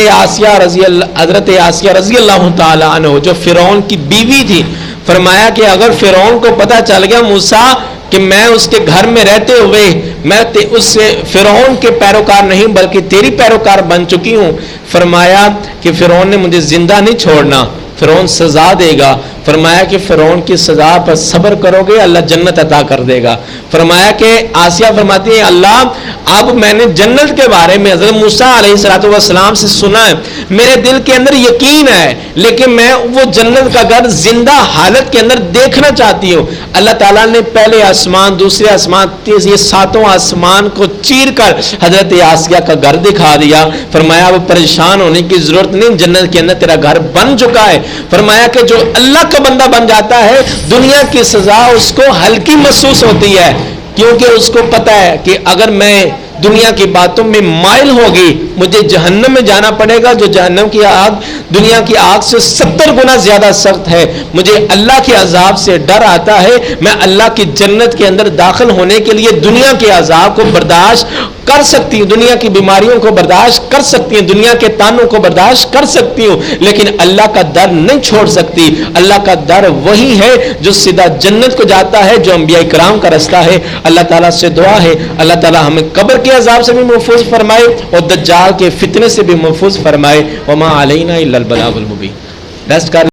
آسیہ رضی اللہ تعالی عنہ جو فرعون کی بیوی تھی، فرمایا کہ اگر فرعون کو پتہ چل گیا موسیٰ کہ میں اس کے گھر میں رہتے ہوئے میں اس سے فرعون کے پیروکار نہیں بلکہ تیری پیروکار بن چکی ہوں، فرمایا کہ فرعون نے مجھے زندہ نہیں چھوڑنا، فرعون سزا دے گا۔ فرمایا کہ فرعون کی سزا پر صبر کرو گے اللہ جنت عطا کر دے گا۔ فرمایا کہ آسیہ فرماتی ہے اللہ اب میں نے جنت کے بارے میں حضرت موسیٰ علیہ السلام سے سنا ہے، میرے دل کے اندر یقین ہے، لیکن میں وہ جنت کا گھر زندہ حالت کے اندر دیکھنا چاہتی ہوں۔ اللہ تعالیٰ نے پہلے آسمان، دوسرے آسمان، یہ ساتوں آسمان کو چیر کر حضرت آسیہ کا گھر دکھا دیا۔ فرمایا وہ پریشان ہونے کی ضرورت نہیں، جنت کے اندر تیرا گھر بن چکا ہے۔ فرمایا کہ جو اللہ کا بندہ بن جاتا ہے دنیا کی سزا اس کو ہلکی محسوس ہوتی ہے، کیونکہ اس کو پتا ہے کہ اگر میں دنیا کی باتوں میں مائل ہوگی مجھے جہنم میں جانا پڑے گا، جو جہنم کی آگ دنیا کی آگ سے 70 گنا زیادہ سخت ہے، مجھے اللہ کے عذاب سے ڈر آتا ہے، میں اللہ کی جنت کے اندر داخل ہونے کے لیے دنیا کے عذاب کو برداشت کر سکتی ہوں، دنیا کی بیماریوں کو برداشت کر سکتی ہوں، دنیا کے تانوں کو برداشت کر سکتی ہوں، لیکن اللہ کا در نہیں چھوڑ سکتی۔ اللہ کا در وہی ہے جو سیدھا جنت کو جاتا ہے، جو انبیاء کرام کا رستہ ہے۔ اللہ تعالیٰ سے دعا ہے اللہ تعالیٰ ہمیں قبر کے عذاب سے بھی محفوظ فرمائے اور دجال کے فتنے سے بھی محفوظ فرمائے۔ وما علینا الا البلاغ المبین۔